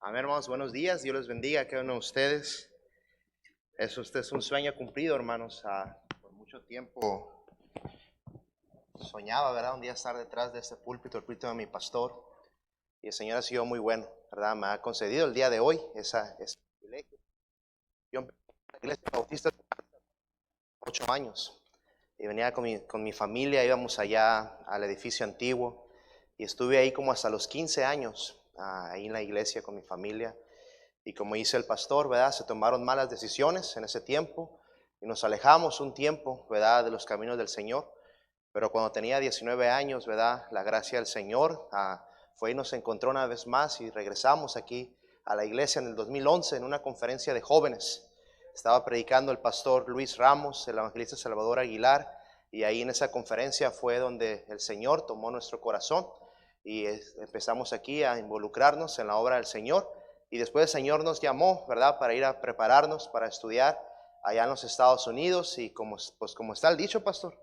Amén, hermanos, buenos días. Dios les bendiga a cada uno de ustedes. Este es un sueño cumplido, hermanos. Por mucho tiempo soñaba, ¿verdad? Un día estar detrás de este púlpito, el púlpito de mi pastor. Y el Señor ha sido muy bueno, ¿verdad? Me ha concedido el día de hoy ese privilegio. Yo empecé en la iglesia bautista hace 8 años. Y venía con mi familia, íbamos allá al edificio antiguo. Y estuve ahí como hasta los 15 años, ahí en la iglesia con mi familia. Y como dice el pastor, ¿verdad? Se tomaron malas decisiones en ese tiempo y nos alejamos un tiempo, ¿verdad? De los caminos del Señor. Pero cuando tenía 19 años, ¿verdad? La gracia del Señor fue y nos encontró una vez más y regresamos aquí a la iglesia en el 2011 en una conferencia de jóvenes. Estaba predicando el pastor Luis Ramos, el evangelista Salvador Aguilar, y ahí en esa conferencia fue donde el Señor tomó nuestro corazón y empezamos aquí a involucrarnos en la obra del Señor. Y después el Señor nos llamó, ¿verdad? Para ir a prepararnos para estudiar allá en los Estados Unidos. Y pues como está el dicho, pastor,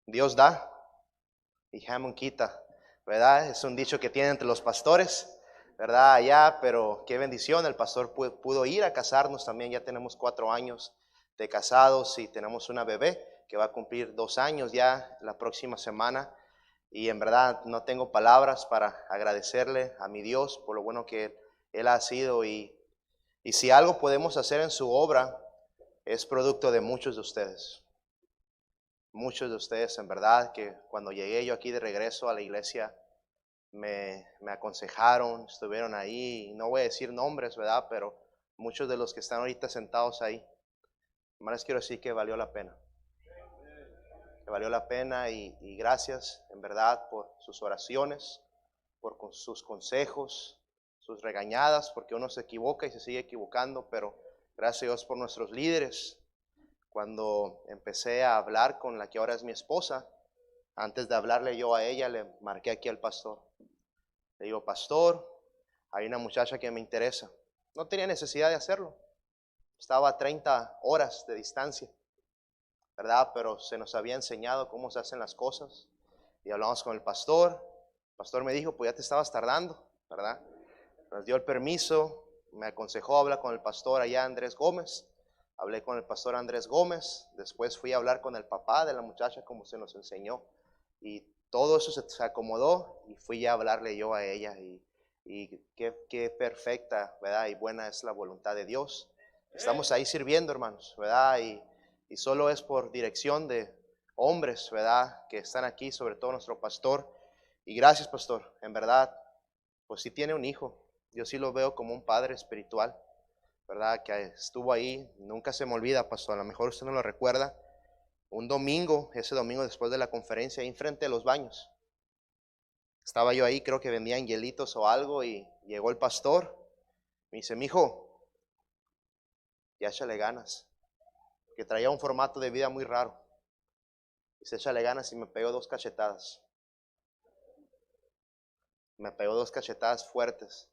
Dios da y Hammond quita, ¿verdad? Es un dicho que tienen entre los pastores, ¿verdad? Allá, pero qué bendición, el pastor pudo ir a casarnos también. Ya tenemos 4 años de casados y tenemos una bebé que va a cumplir 2 años ya la próxima semana. Y en verdad no tengo palabras para agradecerle a mi Dios por lo bueno que Él ha sido. Y si algo podemos hacer en su obra, es producto de muchos de ustedes. Muchos de ustedes, en verdad, que cuando llegué yo aquí de regreso a la iglesia, me aconsejaron, estuvieron ahí. No voy a decir nombres, ¿verdad? Pero muchos de los que están ahorita sentados ahí, más les quiero decir que valió la pena. Que valió la pena y gracias, en verdad, por sus oraciones, por sus consejos, sus regañadas, porque uno se equivoca y se sigue equivocando, pero gracias a Dios por nuestros líderes. Cuando empecé a hablar con la que ahora es mi esposa, antes de hablarle yo a ella, le marqué aquí al pastor. Le digo, pastor, hay una muchacha que me interesa. No tenía necesidad de hacerlo. Estaba a 30 horas de distancia, ¿verdad? Pero se nos había enseñado cómo se hacen las cosas. Y hablamos con el pastor. El pastor me dijo, pues ya te estabas tardando, ¿verdad? Nos dio el permiso, me aconsejó hablar con el pastor allá, Andrés Gómez. Hablé con el pastor Andrés Gómez. Después fui a hablar con el papá de la muchacha como se nos enseñó. Y todo eso se acomodó y fui a hablarle yo a ella. Y qué perfecta, ¿verdad? Y buena es la voluntad de Dios. Estamos ahí sirviendo, hermanos, ¿verdad? Y solo es por dirección de hombres, ¿verdad? Que están aquí, sobre todo nuestro pastor. Y gracias, pastor, en verdad, pues sí tiene un hijo. Yo sí lo veo como un padre espiritual, ¿verdad? Que estuvo ahí, nunca se me olvida, pastor, a lo mejor usted no lo recuerda. Un domingo, ese domingo después de la conferencia, ahí enfrente de los baños. Estaba yo ahí, creo que vendían hielitos o algo, y llegó el pastor. Me dice, mijo, ya échale ganas. Que traía un formato de vida muy raro. Dice, échale ganas y me pegó 2 cachetadas. Me pegó 2 cachetadas fuertes.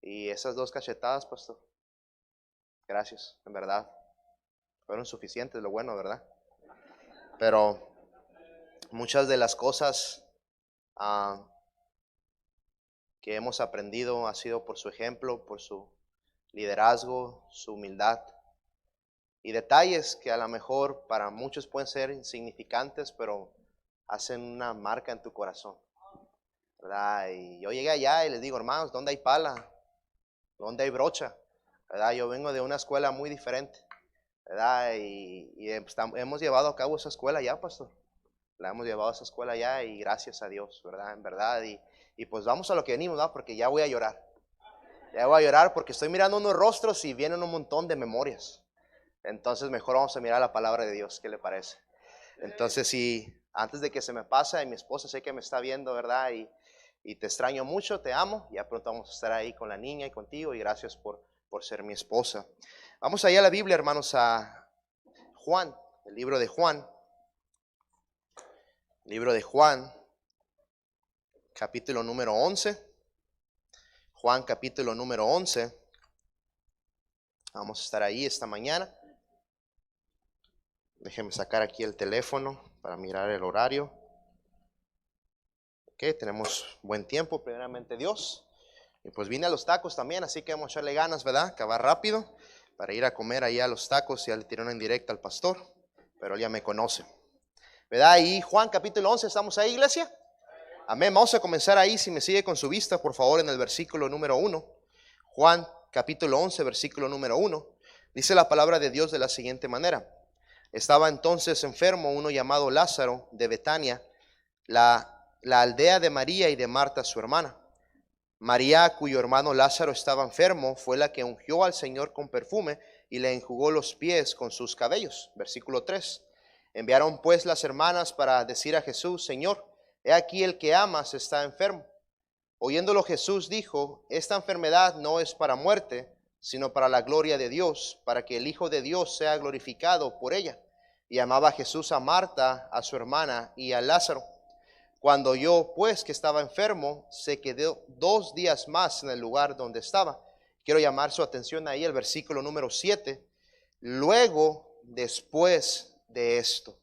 Y esas 2 cachetadas, pastor, gracias, en verdad, fueron suficientes, lo bueno, ¿verdad? Pero muchas de las cosas ah, que hemos aprendido ha sido por su ejemplo, por su liderazgo, su humildad y detalles que a lo mejor para muchos pueden ser insignificantes, pero hacen una marca en tu corazón, ¿verdad? Y yo llegué allá y les digo, hermanos, ¿dónde hay pala? ¿Dónde hay brocha? ¿Verdad? Yo vengo de una escuela muy diferente, ¿verdad? Y hemos llevado a cabo esa escuela ya, pastor. La hemos llevado a esa escuela ya y gracias a Dios, ¿verdad? En verdad. Y pues vamos a lo que venimos, ¿verdad? Porque ya voy a llorar. Ya voy a llorar porque estoy mirando unos rostros y vienen un montón de memorias. Entonces mejor vamos a mirar la palabra de Dios. ¿Qué le parece? Entonces, si antes de que se me pase, y mi esposa sé que me está viendo, ¿verdad? Y te extraño mucho, te amo. Ya pronto vamos a estar ahí con la niña y contigo. Y gracias por ser mi esposa. Vamos allá a la Biblia, hermanos, a Juan, el libro de Juan. Libro de Juan, capítulo número 11. Juan, capítulo número 11. Vamos a estar ahí esta mañana. Déjenme sacar aquí el teléfono para mirar el horario. Ok, tenemos buen tiempo, primeramente Dios. Y pues vine a los tacos también, así que vamos a echarle ganas, ¿verdad? Acabar rápido para ir a comer ahí a los tacos. Ya le tiré una indirecta al pastor, pero él ya me conoce, ¿verdad? Y Juan capítulo 11, ¿estamos ahí, iglesia? Amén. Vamos a comenzar ahí. Si me sigue con su vista, por favor, en el versículo número 1. Juan capítulo 11, versículo número 1. Dice la palabra de Dios de la siguiente manera: estaba entonces enfermo uno llamado Lázaro de Betania, la aldea de María y de Marta su hermana. María, cuyo hermano Lázaro estaba enfermo, fue la que ungió al Señor con perfume y le enjugó los pies con sus cabellos. Versículo 3. Enviaron pues las hermanas para decir a Jesús: Señor, he aquí el que amas está enfermo. Oyéndolo Jesús dijo: esta enfermedad no es para muerte, sino para la gloria de Dios, para que el Hijo de Dios sea glorificado por ella. Y amaba Jesús a Marta, a su hermana y a Lázaro. Cuando oyó pues que estaba enfermo, se quedó 2 días más en el lugar donde estaba. Quiero llamar su atención ahí el versículo número 7. Luego después de esto,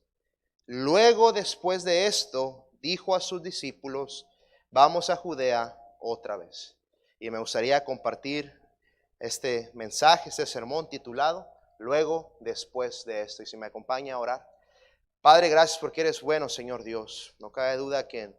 dijo a sus discípulos: vamos a Judea otra vez. Y me gustaría compartir este mensaje, este sermón titulado Luego después de esto. Y si me acompaña a orar. Padre, gracias porque eres bueno, Señor Dios. No cabe duda que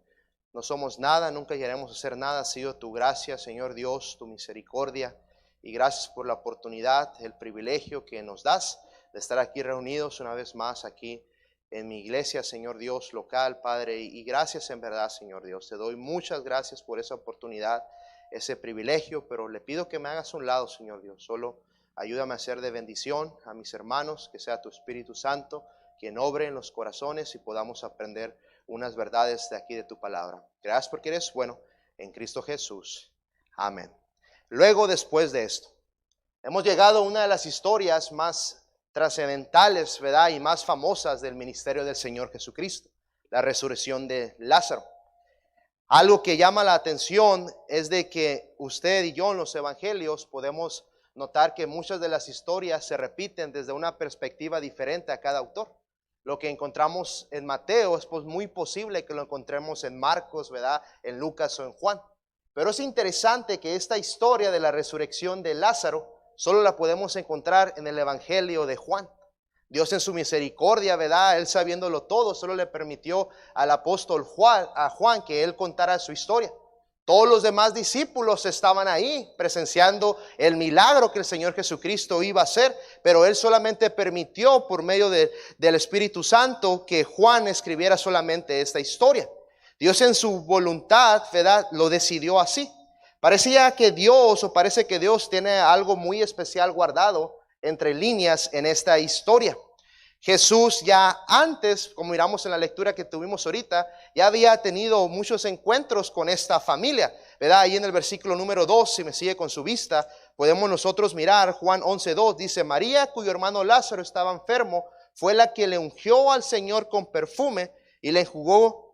no somos nada, nunca llegaremos a ser nada. Ha sido tu gracia, Señor Dios, tu misericordia. Y gracias por la oportunidad, el privilegio que nos das de estar aquí reunidos una vez más aquí en mi iglesia, Señor Dios, local, Padre. Y gracias en verdad, Señor Dios. Te doy muchas gracias por esa oportunidad, ese privilegio, pero le pido que me hagas a un lado, Señor Dios. Solo ayúdame a ser de bendición a mis hermanos, que sea tu Espíritu Santo quien obre en los corazones y podamos aprender unas verdades de aquí de tu palabra. Gracias porque eres bueno, en Cristo Jesús. Amén. Luego, después de esto, hemos llegado a una de las historias más trascendentales, ¿verdad?, y más famosas del ministerio del Señor Jesucristo, la resurrección de Lázaro. Algo que llama la atención es de que usted y yo en los evangelios podemos notar que muchas de las historias se repiten desde una perspectiva diferente a cada autor. Lo que encontramos en Mateo es pues muy posible que lo encontremos en Marcos, ¿verdad?, en Lucas o en Juan. Pero es interesante que esta historia de la resurrección de Lázaro solo la podemos encontrar en el Evangelio de Juan. Dios en su misericordia, ¿verdad?, Él sabiéndolo todo, solo le permitió al apóstol Juan que él contara su historia. Todos los demás discípulos estaban ahí presenciando el milagro que el Señor Jesucristo iba a hacer, pero Él solamente permitió por medio del Espíritu Santo que Juan escribiera solamente esta historia. Dios en su voluntad, ¿verdad?, lo decidió así. Parece que Dios tiene algo muy especial guardado entre líneas en esta historia. Jesús ya antes, como miramos en la lectura que tuvimos ahorita, ya había tenido muchos encuentros con esta familia, ¿verdad? Ahí en el versículo número 2, si me sigue con su vista, podemos nosotros mirar Juan 11:2, dice: María, cuyo hermano Lázaro estaba enfermo, fue la que le ungió al Señor con perfume y le enjugó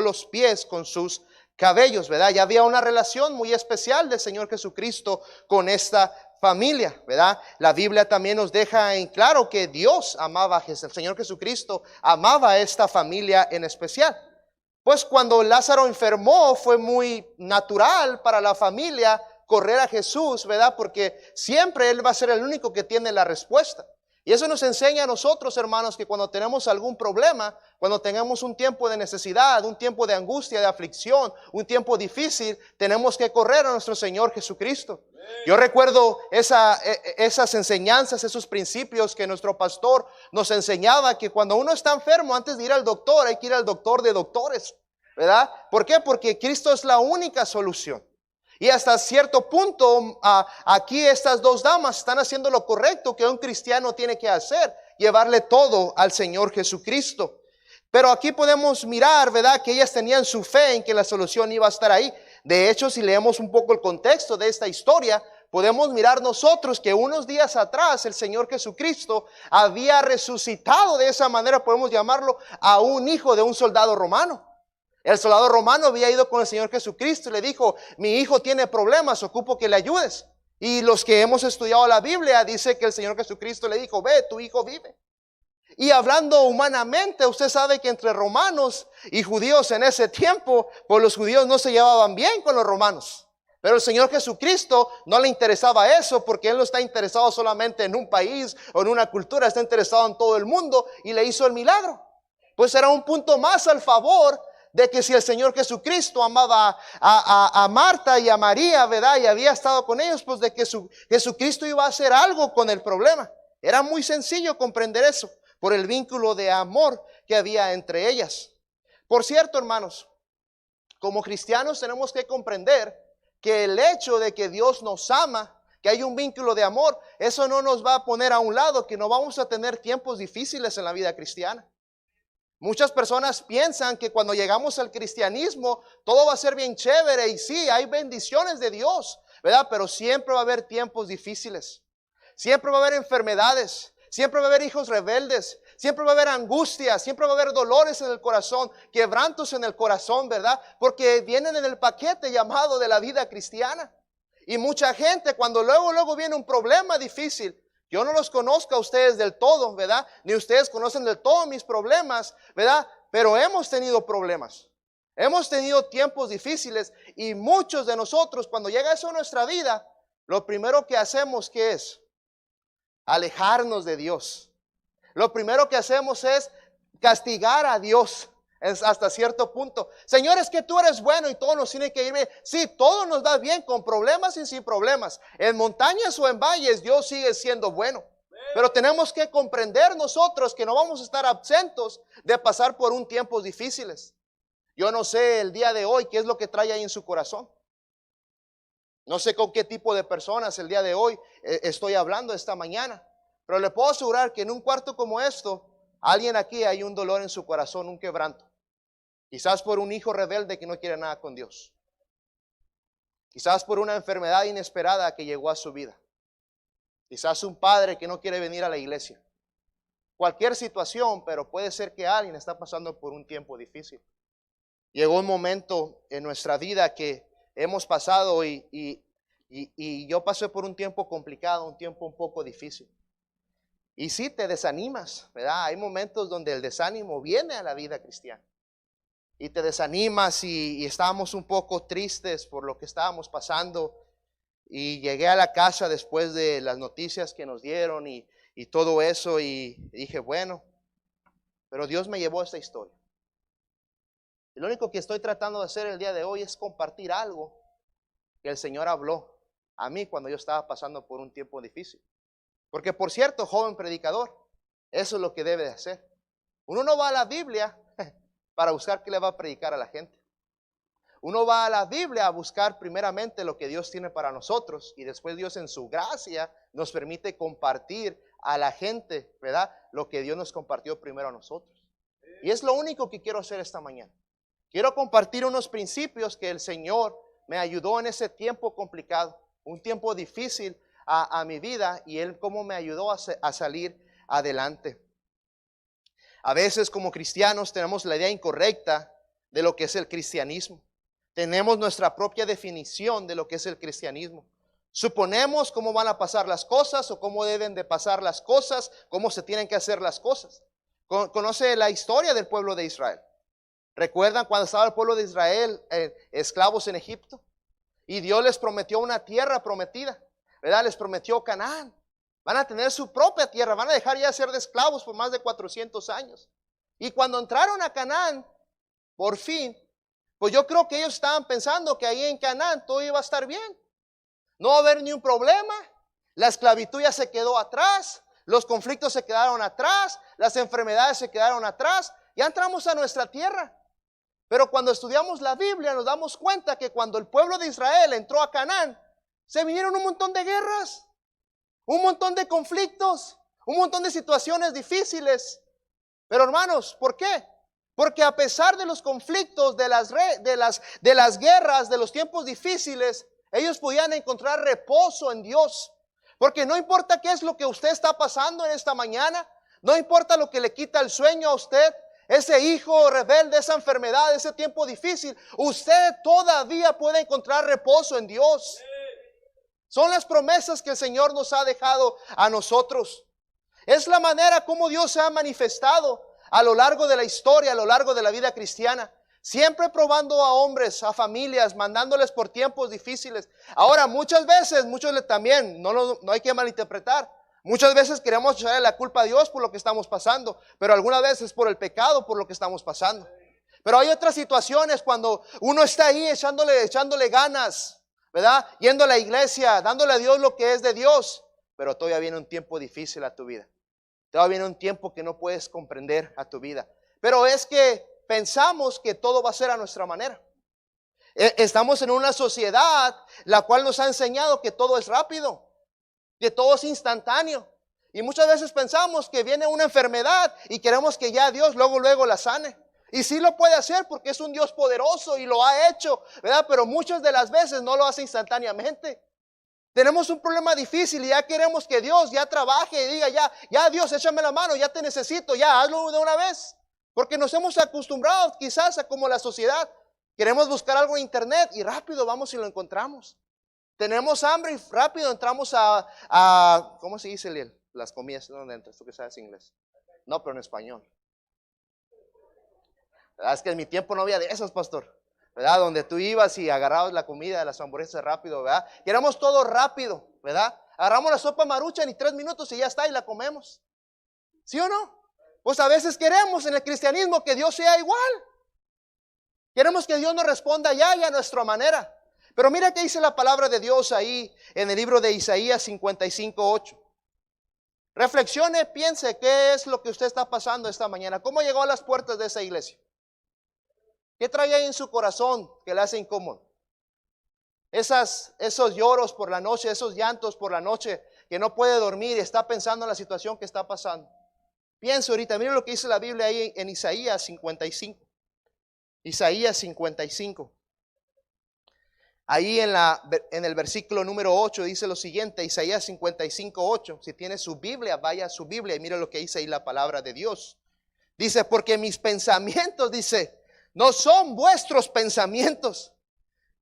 los pies con sus cabellos, ¿verdad? Ya había una relación muy especial del Señor Jesucristo con esta familia, ¿verdad? La Biblia también nos deja en claro que Dios amaba el Señor Jesucristo amaba a esta familia en especial. Pues cuando Lázaro enfermó fue muy natural para la familia correr a Jesús, ¿verdad? Porque siempre Él va a ser el único que tiene la respuesta. Y eso nos enseña a nosotros, hermanos, que cuando tenemos algún problema, cuando tengamos un tiempo de necesidad, un tiempo de angustia, de aflicción, un tiempo difícil, tenemos que correr a nuestro Señor Jesucristo. Yo recuerdo esas enseñanzas, esos principios que nuestro pastor nos enseñaba, que cuando uno está enfermo, antes de ir al doctor, hay que ir al doctor de doctores, ¿verdad? ¿Por qué? Porque Cristo es la única solución. Y hasta cierto punto, aquí estas dos damas están haciendo lo correcto que un cristiano tiene que hacer, llevarle todo al Señor Jesucristo. Pero aquí podemos mirar, ¿verdad?, que ellas tenían su fe en que la solución iba a estar ahí. De hecho, si leemos un poco el contexto de esta historia, podemos mirar nosotros que unos días atrás el Señor Jesucristo había resucitado, de esa manera podemos llamarlo, a un hijo de un soldado romano. El soldado romano había ido con el Señor Jesucristo y le dijo: mi hijo tiene problemas, ocupo que le ayudes. Y los que hemos estudiado la Biblia dice que el Señor Jesucristo le dijo: ve, tu hijo vive. Y hablando humanamente, usted sabe que entre romanos y judíos en ese tiempo, pues los judíos no se llevaban bien con los romanos. Pero el Señor Jesucristo no le interesaba eso, porque Él no está interesado solamente en un país o en una cultura, está interesado en todo el mundo, y le hizo el milagro. Pues era un punto más al favor de que si el Señor Jesucristo amaba a Marta y a María, ¿verdad? Y había estado con ellos, pues de que Jesucristo iba a hacer algo con el problema. Era muy sencillo comprender eso por el vínculo de amor que había entre ellas. Por cierto, hermanos, como cristianos tenemos que comprender que el hecho de que Dios nos ama, que hay un vínculo de amor, eso no nos va a poner a un lado, que no vamos a tener tiempos difíciles en la vida cristiana. Muchas personas piensan que cuando llegamos al cristianismo todo va a ser bien chévere, y sí, hay bendiciones de Dios, ¿verdad? Pero siempre va a haber tiempos difíciles. Siempre va a haber enfermedades, siempre va a haber hijos rebeldes, siempre va a haber angustia, siempre va a haber dolores en el corazón, quebrantos en el corazón, ¿verdad? Porque vienen en el paquete llamado de la vida cristiana. Y mucha gente, cuando luego viene un problema difícil, yo no los conozco a ustedes del todo, ¿verdad? Ni ustedes conocen del todo mis problemas, ¿verdad? Pero hemos tenido problemas. Hemos tenido tiempos difíciles, y muchos de nosotros, cuando llega eso a nuestra vida, lo primero que hacemos, ¿qué es? Alejarnos de Dios. Lo primero que hacemos es castigar a Dios hasta cierto punto. Señor, es que tú eres bueno y todo nos tiene que ir bien. Sí, todo nos va bien, con problemas y sin problemas. En montañas o en valles, Dios sigue siendo bueno. Pero tenemos que comprender nosotros que no vamos a estar absentos de pasar por un tiempos difíciles. Yo no sé el día de hoy qué es lo que trae ahí en su corazón. No sé con qué tipo de personas el día de hoy estoy hablando esta mañana, pero le puedo asegurar que en un cuarto como esto, alguien aquí hay un dolor en su corazón, un quebranto. Quizás por un hijo rebelde que no quiere nada con Dios. Quizás por una enfermedad inesperada que llegó a su vida. Quizás un padre que no quiere venir a la iglesia. Cualquier situación, pero puede ser que alguien está pasando por un tiempo difícil. Llegó un momento en nuestra vida que hemos pasado y yo pasé por un tiempo complicado, un tiempo un poco difícil. Y sí, te desanimas, ¿verdad? Hay momentos donde el desánimo viene a la vida cristiana. Y te desanimas y estábamos un poco tristes por lo que estábamos pasando. Y llegué a la casa después de las noticias que nos dieron y todo eso, y dije, bueno, pero Dios me llevó a esta historia. Y lo único que estoy tratando de hacer el día de hoy es compartir algo que el Señor habló a mí cuando yo estaba pasando por un tiempo difícil. Porque por cierto, joven predicador, eso es lo que debe de hacer. Uno no va a la Biblia para buscar qué le va a predicar a la gente. Uno va a la Biblia a buscar primeramente lo que Dios tiene para nosotros, y después Dios en su gracia nos permite compartir a la gente, ¿verdad? Lo que Dios nos compartió primero a nosotros. Y es lo único que quiero hacer esta mañana. Quiero compartir unos principios que el Señor me ayudó en ese tiempo complicado, un tiempo difícil a mi vida, y Él cómo me ayudó a salir adelante. A veces como cristianos tenemos la idea incorrecta de lo que es el cristianismo. Tenemos nuestra propia definición de lo que es el cristianismo. Suponemos cómo van a pasar las cosas o cómo deben de pasar las cosas, cómo se tienen que hacer las cosas. ¿Conoce la historia del pueblo de Israel? ¿Recuerdan cuando estaba el pueblo de Israel esclavos en Egipto? Y Dios les prometió una tierra prometida, ¿verdad? Les prometió Canaán. Van a tener su propia tierra, van a dejar ya de ser de esclavos por más de 400 años. Y cuando entraron a Canaán, por fin, pues yo creo que ellos estaban pensando que ahí en Canaán todo iba a estar bien. No va a haber ni un problema, la esclavitud ya se quedó atrás, los conflictos se quedaron atrás, las enfermedades se quedaron atrás, ya entramos a nuestra tierra. Pero cuando estudiamos la Biblia nos damos cuenta que cuando el pueblo de Israel entró a Canaán, se vinieron un montón de guerras, un montón de conflictos, un montón de situaciones difíciles. Pero hermanos, ¿por qué? Porque a pesar de los conflictos, de las guerras, de los tiempos difíciles, ellos podían encontrar reposo en Dios. Porque no importa qué es lo que usted está pasando en esta mañana, no importa lo que le quita el sueño a usted, ese hijo rebelde, esa enfermedad, ese tiempo difícil, usted todavía puede encontrar reposo en Dios. Son las promesas que el Señor nos ha dejado a nosotros. Es la manera como Dios se ha manifestado a lo largo de la historia, a lo largo de la vida cristiana. Siempre probando a hombres, a familias, mandándoles por tiempos difíciles. Ahora, muchas veces, también, no hay que malinterpretar. Muchas veces queremos echarle la culpa a Dios por lo que estamos pasando, pero algunas veces por el pecado, por lo que estamos pasando. Pero hay otras situaciones cuando uno está ahí echándole ganas, ¿verdad? Yendo a la iglesia, dándole a Dios lo que es de Dios, pero todavía viene un tiempo difícil a tu vida. Todavía viene un tiempo que no puedes comprender a tu vida. Pero es que pensamos que todo va a ser a nuestra manera. Estamos en una sociedad la cual nos ha enseñado que todo es rápido, que todo es instantáneo. Y muchas veces pensamos que viene una enfermedad y queremos que ya Dios luego la sane. Y sí lo puede hacer porque es un Dios poderoso y lo ha hecho, ¿verdad? Pero muchas de las veces no lo hace instantáneamente. Tenemos un problema difícil y ya queremos que Dios ya trabaje y diga ya Dios, échame la mano, ya te necesito, ya hazlo de una vez. Porque nos hemos acostumbrado quizás a como la sociedad. Queremos buscar algo en internet y rápido vamos y lo encontramos. Tenemos hambre y rápido entramos a ¿cómo se dice, Liel? Las comidas, ¿dónde entras? Tú que sabes inglés. No, pero en español. ¿Verdad? Es que en mi tiempo no había de esos, pastor. ¿Verdad? Donde tú ibas y agarrabas la comida, las hamburguesas rápido, ¿verdad? Queremos todo rápido, ¿verdad? Agarramos la sopa Maruchan y 3 minutos y ya está y la comemos. ¿Sí o no? Pues a veces queremos en el cristianismo que Dios sea igual. Queremos que Dios nos responda ya y a nuestra manera. Pero mira que dice la palabra de Dios ahí en el libro de Isaías 55:8. Reflexione, piense qué es lo que usted está pasando esta mañana. ¿Cómo llegó a las puertas de esa iglesia? ¿Qué trae ahí en su corazón que le hace incómodo? Esos lloros por la noche, esos llantos por la noche, que no puede dormir y está pensando en la situación que está pasando. Pienso ahorita, miren lo que dice la Biblia ahí en Isaías 55. Isaías 55. Ahí en el versículo número 8 dice lo siguiente, Isaías 55:8. Si tiene su Biblia, vaya a su Biblia y mire lo que dice ahí la palabra de Dios. Dice, porque mis pensamientos, dice, no son vuestros pensamientos,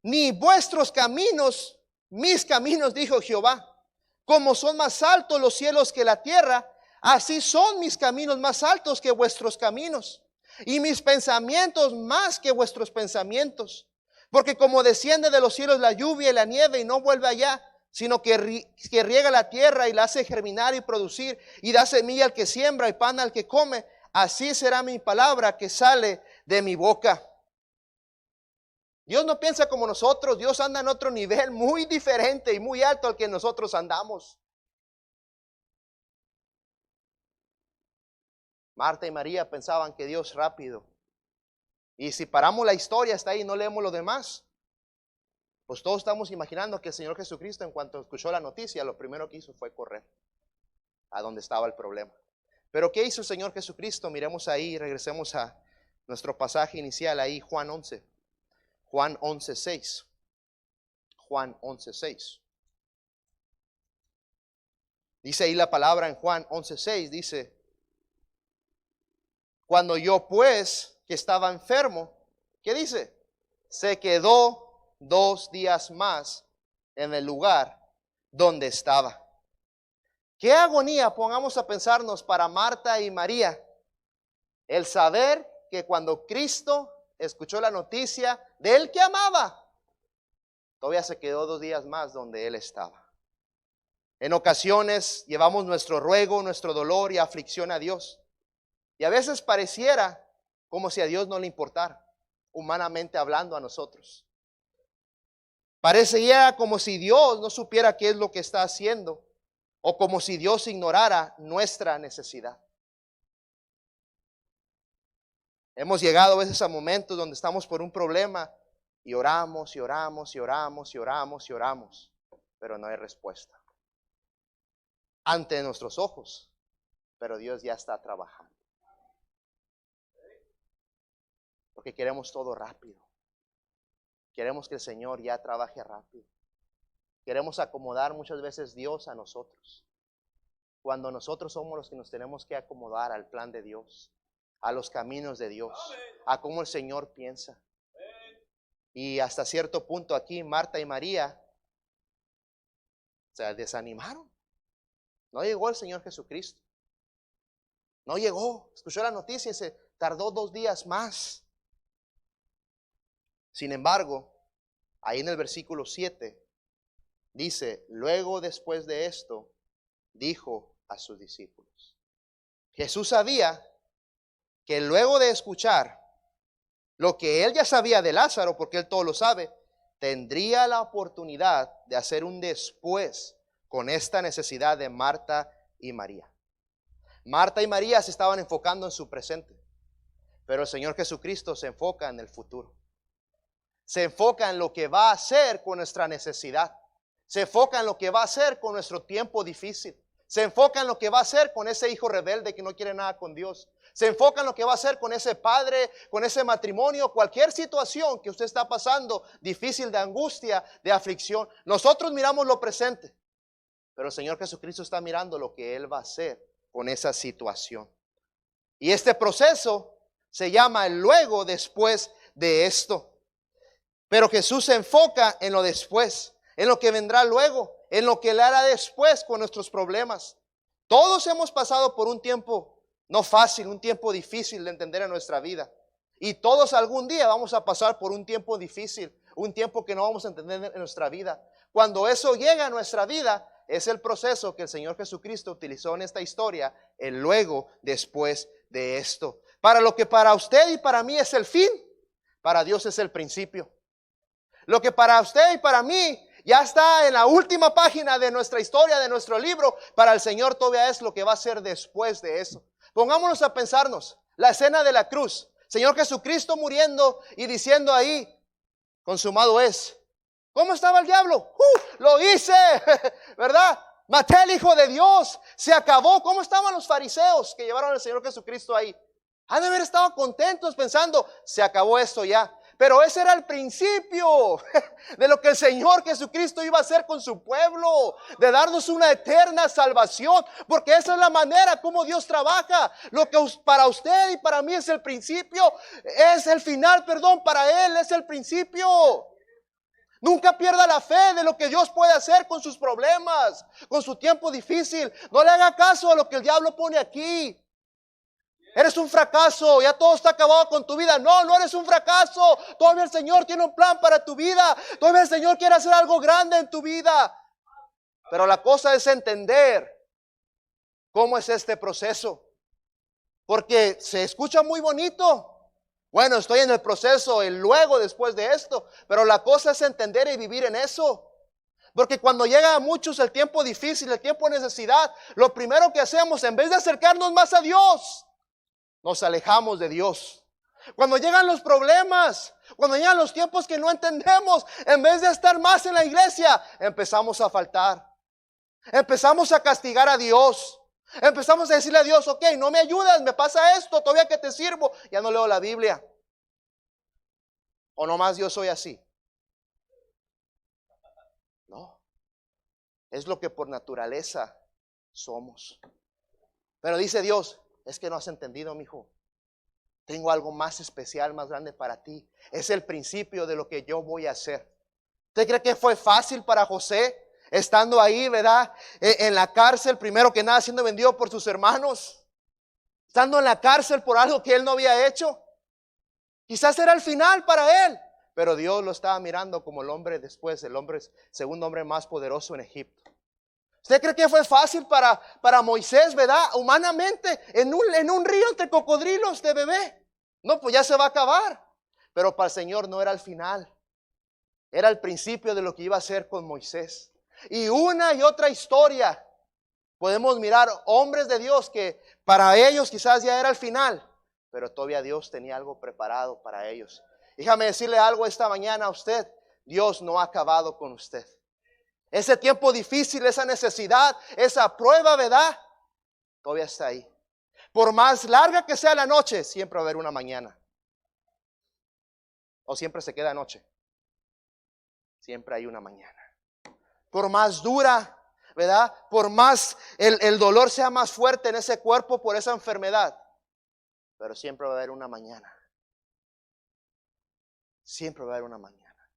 ni vuestros caminos, mis caminos, dijo Jehová. Como son más altos los cielos que la tierra, así son mis caminos más altos que vuestros caminos, y mis pensamientos más que vuestros pensamientos. Porque como desciende de los cielos la lluvia y la nieve y no vuelve allá, sino que riega la tierra y la hace germinar y producir, y da semilla al que siembra y pan al que come, así será mi palabra que sale de mi boca. Dios no piensa como nosotros, Dios anda en otro nivel muy diferente y muy alto al que nosotros andamos. Marta y María pensaban que Dios rápido. Y si paramos la historia hasta ahí, no leemos lo demás, pues todos estamos imaginando que el Señor Jesucristo, en cuanto escuchó la noticia, lo primero que hizo fue correr a donde estaba el problema. Pero ¿qué hizo el Señor Jesucristo? Miremos ahí, regresemos a nuestro pasaje inicial ahí, Juan 11. Juan 11:6. Juan 11:6. Dice ahí la palabra en Juan 11:6, dice, cuando yo pues, que estaba enfermo, ¿qué dice? Se quedó 2 días más en el lugar donde estaba. Qué agonía, pongamos a pensarnos, para Marta y María, el saber que cuando Cristo escuchó la noticia de él que amaba, todavía se quedó 2 días más donde él estaba. En ocasiones llevamos nuestro ruego, nuestro dolor y aflicción a Dios. Y a veces pareciera como si a Dios no le importara, humanamente hablando a nosotros. Parecería como si Dios no supiera qué es lo que está haciendo, o como si Dios ignorara nuestra necesidad. Hemos llegado a veces a momentos donde estamos por un problema y oramos y oramos y oramos y oramos y oramos, pero no hay respuesta ante nuestros ojos, pero Dios ya está trabajando. Porque queremos todo rápido. Queremos que el Señor ya trabaje rápido. Queremos acomodar muchas veces Dios a nosotros, cuando nosotros somos los que nos tenemos que acomodar al plan de Dios, a los caminos de Dios, a cómo el Señor piensa. Y hasta cierto punto aquí Marta y María se desanimaron. No llegó el Señor Jesucristo. No llegó. Escuchó la noticia y se tardó 2 días más. Sin embargo, ahí en el versículo 7 dice, luego después de esto, dijo a sus discípulos. Jesús sabía que luego de escuchar lo que él ya sabía de Lázaro, porque él todo lo sabe, tendría la oportunidad de hacer un después con esta necesidad de Marta y María. Marta y María se estaban enfocando en su presente, pero el Señor Jesucristo se enfoca en el futuro. Se enfoca en lo que va a hacer con nuestra necesidad. Se enfoca en lo que va a hacer con nuestro tiempo difícil. Se enfoca en lo que va a hacer con ese hijo rebelde que no quiere nada con Dios. Se enfoca en lo que va a hacer con ese padre, con ese matrimonio, cualquier situación que usted está pasando, difícil, de angustia, de aflicción. Nosotros miramos lo presente, pero el Señor Jesucristo está mirando lo que Él va a hacer con esa situación. Y este proceso se llama el luego después de esto. Pero Jesús se enfoca en lo después, en lo que vendrá luego, en lo que le hará después con nuestros problemas. Todos hemos pasado por un tiempo no fácil, un tiempo difícil de entender en nuestra vida. Y todos algún día vamos a pasar por un tiempo difícil, un tiempo que no vamos a entender en nuestra vida. Cuando eso llega a nuestra vida, es el proceso que el Señor Jesucristo utilizó en esta historia, el luego después de esto. Para lo que para usted y para mí es el fin, para Dios es el principio. Lo que para usted y para mí ya está en la última página de nuestra historia, de nuestro libro, para el Señor todavía es lo que va a ser después de eso. Pongámonos a pensarnos, la escena de la cruz, Señor Jesucristo muriendo y diciendo ahí, consumado es. ¿Cómo estaba el diablo? Lo hice, ¿verdad? Maté al Hijo de Dios, se acabó. ¿Cómo estaban los fariseos que llevaron al Señor Jesucristo ahí? Han de haber estado contentos pensando, se acabó esto ya. Pero ese era el principio de lo que el Señor Jesucristo iba a hacer con su pueblo, de darnos una eterna salvación, porque esa es la manera como Dios trabaja. Lo que para usted y para mí es el principio, es el final, perdón, para Él es el principio. Nunca pierda la fe de lo que Dios puede hacer con sus problemas, con su tiempo difícil. No le haga caso a lo que el diablo pone aquí. Eres un fracaso, ya todo está acabado con tu vida. No, no eres un fracaso. Todavía el Señor tiene un plan para tu vida. Todavía el Señor quiere hacer algo grande en tu vida. Pero la cosa es entender cómo es este proceso. Porque se escucha muy bonito. Bueno, estoy en el proceso, el luego después de esto. Pero la cosa es entender y vivir en eso. Porque cuando llega a muchos el tiempo difícil, el tiempo de necesidad, lo primero que hacemos, en vez de acercarnos más a Dios, nos alejamos de Dios. Cuando llegan los problemas, cuando llegan los tiempos que no entendemos, en vez de estar más en la iglesia, empezamos a faltar. Empezamos a castigar a Dios. Empezamos a decirle a Dios, ok, no me ayudas, me pasa esto, todavía que te sirvo, ya no leo la Biblia. O nomás yo soy así. No, es lo que por naturaleza somos. Pero dice Dios, es que no has entendido, mijo. Tengo algo más especial, más grande para ti. Es el principio de lo que yo voy a hacer. ¿Usted cree que fue fácil para José? Estando ahí, ¿verdad? En la cárcel, primero que nada siendo vendido por sus hermanos. Estando en la cárcel por algo que él no había hecho. Quizás era el final para él. Pero Dios lo estaba mirando como el hombre después, el hombre, segundo hombre más poderoso en Egipto. ¿Usted cree que fue fácil para Moisés, verdad? Humanamente, en un río entre cocodrilos de bebé. No, pues ya se va a acabar. Pero para el Señor no era el final. Era el principio de lo que iba a hacer con Moisés. Y una y otra historia. Podemos mirar hombres de Dios que para ellos quizás ya era el final. Pero todavía Dios tenía algo preparado para ellos. Déjame decirle algo esta mañana a usted. Dios no ha acabado con usted. Ese tiempo difícil, esa necesidad, esa prueba, ¿verdad? Todavía está ahí. Por más larga que sea la noche, siempre va a haber una mañana. O siempre se queda noche. Siempre hay una mañana. Por más dura, ¿verdad? Por más el dolor sea más fuerte en ese cuerpo por esa enfermedad. Pero siempre va a haber una mañana. Siempre va a haber una mañana.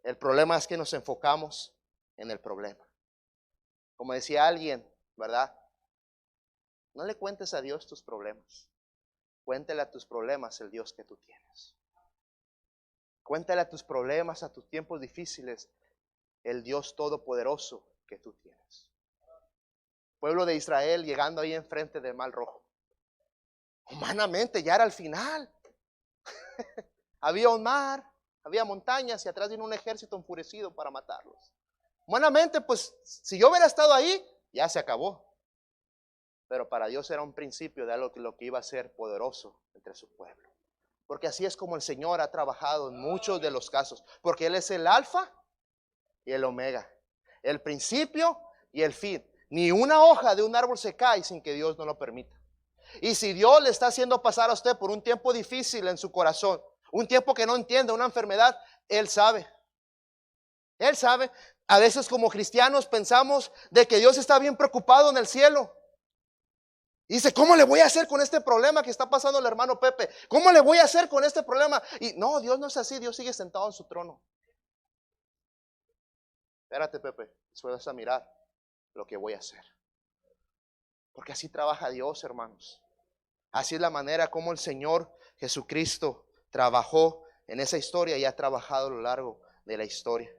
El problema es que nos enfocamos en el problema. Como decía alguien, ¿verdad? No le cuentes a Dios tus problemas. Cuéntele a tus problemas el Dios que tú tienes. Cuéntale a tus problemas, a tus tiempos difíciles, el Dios todopoderoso que tú tienes. Pueblo de Israel llegando ahí enfrente del Mar Rojo. Humanamente ya era el final. Había un mar, había montañas y atrás vino un ejército enfurecido para matarlos. Humanamente, pues, si yo hubiera estado ahí, ya se acabó. Pero para Dios era un principio de algo que lo que iba a ser poderoso entre su pueblo. Porque así es como el Señor ha trabajado en muchos de los casos. Porque Él es el alfa y el omega, el principio y el fin. Ni una hoja de un árbol se cae sin que Dios no lo permita. Y si Dios le está haciendo pasar a usted por un tiempo difícil en su corazón, un tiempo que no entiende, una enfermedad, Él sabe. Él sabe. A veces como cristianos pensamos de que Dios está bien preocupado en el cielo. Y dice, ¿cómo le voy a hacer con este problema que está pasando el hermano Pepe? ¿Cómo le voy a hacer con este problema? Y no, Dios no es así, Dios sigue sentado en su trono. Espérate, Pepe, después vas a mirar lo que voy a hacer. Porque así trabaja Dios, hermanos. Así es la manera como el Señor Jesucristo trabajó en esa historia y ha trabajado a lo largo de la historia.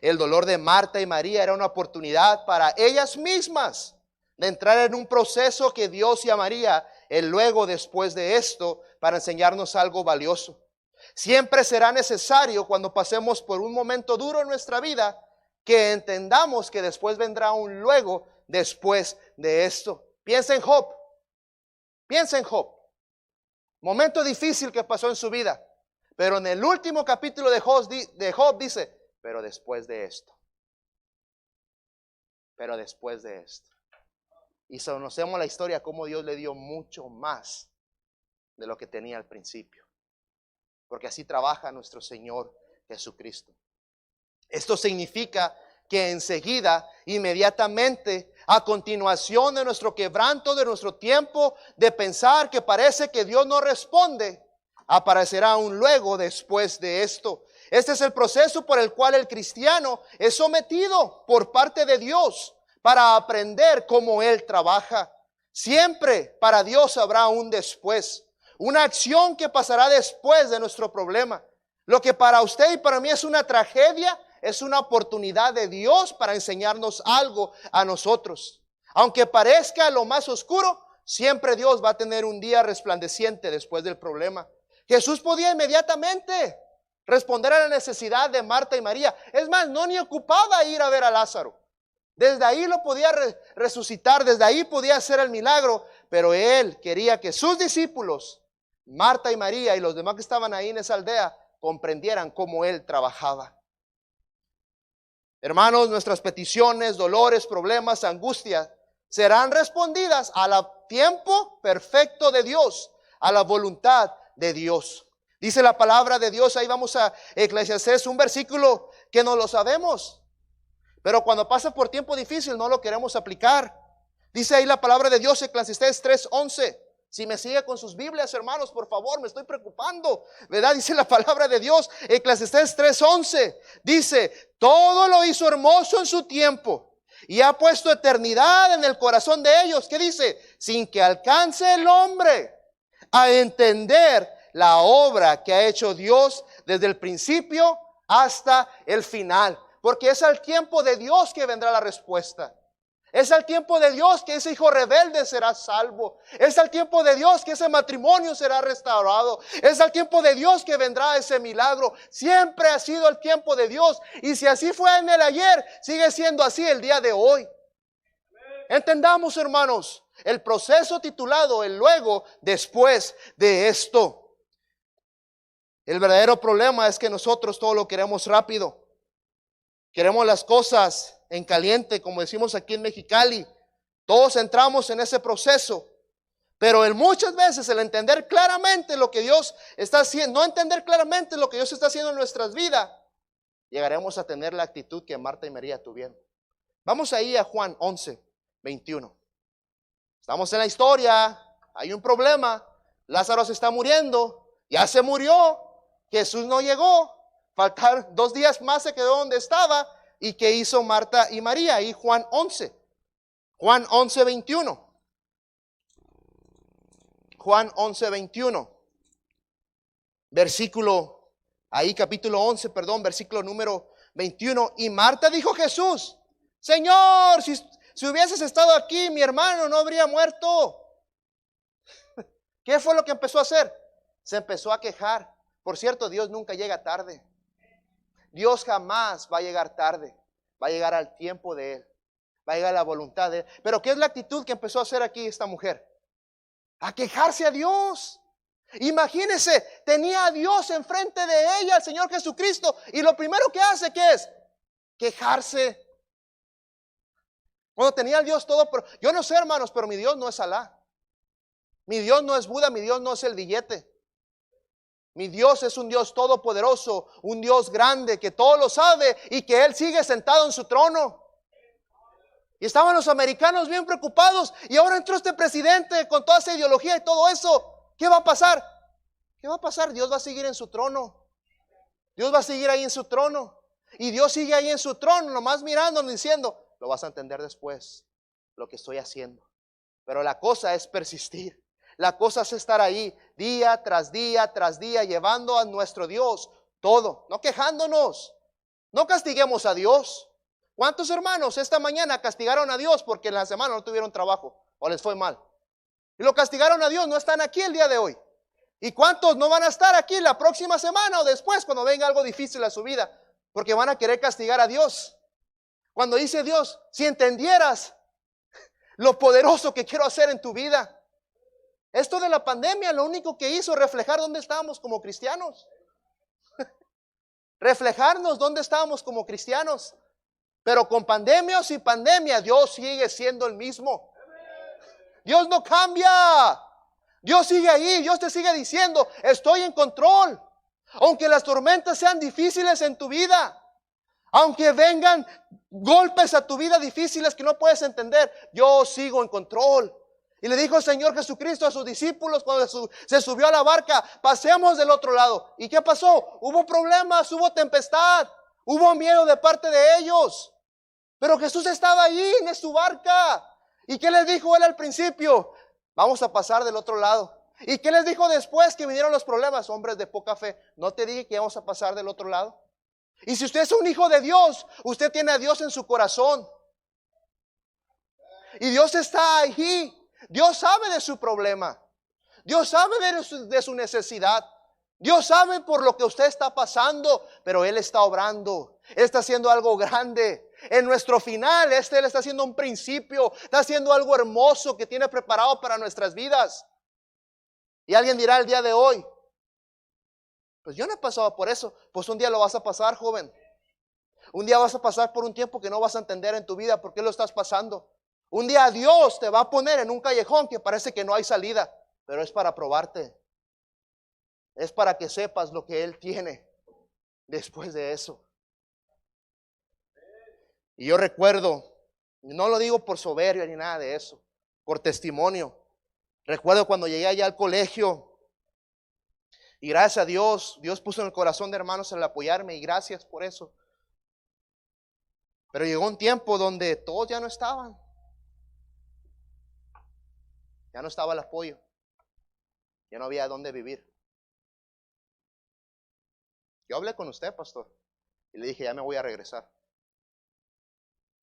El dolor de Marta y María era una oportunidad para ellas mismas de entrar en un proceso que Dios llamaría el luego después de esto para enseñarnos algo valioso. Siempre será necesario cuando pasemos por un momento duro en nuestra vida que entendamos que después vendrá un luego después de esto. Piensa en Job. Piensa en Job. Momento difícil que pasó en su vida. Pero en el último capítulo de Job dice, pero después de esto. Pero después de esto. Y conocemos la historia cómo Dios le dio mucho más de lo que tenía al principio. Porque así trabaja nuestro Señor Jesucristo. Esto significa que enseguida, inmediatamente, a continuación de nuestro quebranto, de nuestro tiempo de pensar que parece que Dios no responde, aparecerá un luego después de esto. Este es el proceso por el cual el cristiano es sometido por parte de Dios para aprender cómo Él trabaja. Siempre para Dios habrá un después, una acción que pasará después de nuestro problema. Lo que para usted y para mí es una tragedia, es una oportunidad de Dios para enseñarnos algo a nosotros. Aunque parezca lo más oscuro, siempre Dios va a tener un día resplandeciente después del problema. Jesús podía inmediatamente responder a la necesidad de Marta y María. Es más, no ni ocupaba ir a ver a Lázaro. Desde ahí lo podía resucitar, desde ahí podía hacer el milagro, pero Él quería que sus discípulos, Marta y María y los demás que estaban ahí en esa aldea, comprendieran cómo Él trabajaba. Hermanos, nuestras peticiones, dolores, problemas, angustias serán respondidas al tiempo perfecto de Dios, a la voluntad de Dios. Dice la palabra de Dios, ahí vamos a Eclesiastés, un versículo que no lo sabemos, pero cuando pasa por tiempo difícil no lo queremos aplicar. Dice ahí la palabra de Dios, Eclesiastés 3:11. Si me sigue con sus Biblias, hermanos, por favor, me estoy preocupando, ¿verdad? Dice la palabra de Dios, Eclesiastés 3:11. Dice, todo lo hizo hermoso en su tiempo y ha puesto eternidad en el corazón de ellos. ¿Qué dice? Sin que alcance el hombre a entender la obra que ha hecho Dios desde el principio hasta el final. Porque es al tiempo de Dios que vendrá la respuesta. Es al tiempo de Dios que ese hijo rebelde será salvo. Es al tiempo de Dios que ese matrimonio será restaurado. Es al tiempo de Dios que vendrá ese milagro. Siempre ha sido el tiempo de Dios. Y si así fue en el ayer, sigue siendo así el día de hoy. Entendamos, hermanos, el proceso titulado el luego después de esto. El verdadero problema es que nosotros todo lo queremos rápido. Queremos las cosas en caliente, como decimos aquí en Mexicali. Todos entramos en ese proceso. Pero muchas veces el entender claramente lo que Dios está haciendo, no entender claramente lo que Dios está haciendo en nuestras vidas, llegaremos a tener la actitud que Marta y María tuvieron. Vamos ahí a Juan 11:21. Estamos en la historia, hay un problema, Lázaro se está muriendo, ya se murió, Jesús no llegó. Faltar 2 días más, se quedó donde estaba. ¿Y qué hizo Marta y María? Y Juan 11. Juan 11:21. Juan 11:21. Versículo Ahí capítulo 11, perdón, versículo número 21. Y Marta dijo a Jesús: Señor, si hubieses estado aquí, mi hermano no habría muerto. ¿Qué fue lo que empezó a hacer? Se empezó a quejar. Por cierto, Dios nunca llega tarde. Dios jamás va a llegar tarde. Va a llegar al tiempo de Él. Va a llegar a la voluntad de Él. Pero ¿qué es la actitud que empezó a hacer aquí esta mujer? A quejarse a Dios. Imagínense, tenía a Dios enfrente de ella, el Señor Jesucristo. Y lo primero que hace, ¿qué es? Quejarse. Cuando tenía al Dios todo, pero yo no sé, hermanos, pero mi Dios no es Alá. Mi Dios no es Buda, mi Dios no es el billete. Mi Dios es un Dios todopoderoso, un Dios grande que todo lo sabe y que Él sigue sentado en su trono. Y estaban los americanos bien preocupados y ahora entró este presidente con toda esa ideología y todo eso. ¿Qué va a pasar? ¿Qué va a pasar? Dios va a seguir en su trono. Dios va a seguir ahí en su trono. Y Dios sigue ahí en su trono, nomás mirándonos diciendo: lo vas a entender después, lo que estoy haciendo. Pero la cosa es persistir. La cosa es estar ahí día tras día tras día, llevando a nuestro Dios todo, no quejándonos. No castiguemos a Dios. ¿Cuántos hermanos esta mañana castigaron a Dios porque en la semana no tuvieron trabajo o les fue mal? Y lo castigaron a Dios, no están aquí el día de hoy. ¿Y cuántos no van a estar aquí la próxima semana o después cuando venga algo difícil a su vida? Porque van a querer castigar a Dios. Cuando dice Dios: si entendieras lo poderoso que quiero hacer en tu vida. Esto de la pandemia lo único que hizo reflejar dónde estábamos como cristianos. Reflejarnos dónde estábamos como cristianos. Pero con pandemia o sin pandemia, Dios sigue siendo el mismo. Dios no cambia. Dios sigue ahí. Dios te sigue diciendo: estoy en control. Aunque las tormentas sean difíciles en tu vida, aunque vengan golpes a tu vida difíciles que no puedes entender, yo sigo en control. Y le dijo el Señor Jesucristo a sus discípulos cuando se subió a la barca: pasemos del otro lado. ¿Y qué pasó? Hubo problemas, hubo tempestad, hubo miedo de parte de ellos. Pero Jesús estaba ahí en su barca. ¿Y qué les dijo Él al principio? Vamos a pasar del otro lado. ¿Y qué les dijo después que vinieron los problemas? Hombres de poca fe, ¿no te dije que íbamos a pasar del otro lado? Y si usted es un hijo de Dios, usted tiene a Dios en su corazón. Y Dios está ahí. Dios sabe de su problema. Dios sabe de su necesidad. Dios sabe por lo que usted está pasando, pero Él está obrando. Él está haciendo algo grande. En nuestro final, Él está haciendo un principio. Está haciendo algo hermoso que tiene preparado para nuestras vidas. Y alguien dirá el día de hoy: pues yo no he pasado por eso. Pues un día lo vas a pasar, joven. Un día vas a pasar por un tiempo que no vas a entender en tu vida por qué lo estás pasando. Un día Dios te va a poner en un callejón que parece que no hay salida, pero es para probarte. Es para que sepas lo que Él tiene después de eso. Y yo recuerdo, no lo digo por soberbia ni nada de eso, por testimonio. Recuerdo cuando llegué allá al colegio y gracias a Dios, Dios puso en el corazón de hermanos el apoyarme y gracias por eso. Pero llegó un tiempo donde todos ya no estaban. Ya no estaba el apoyo. Ya no había dónde vivir. Yo hablé con usted, pastor, y le dije: ya me voy a regresar.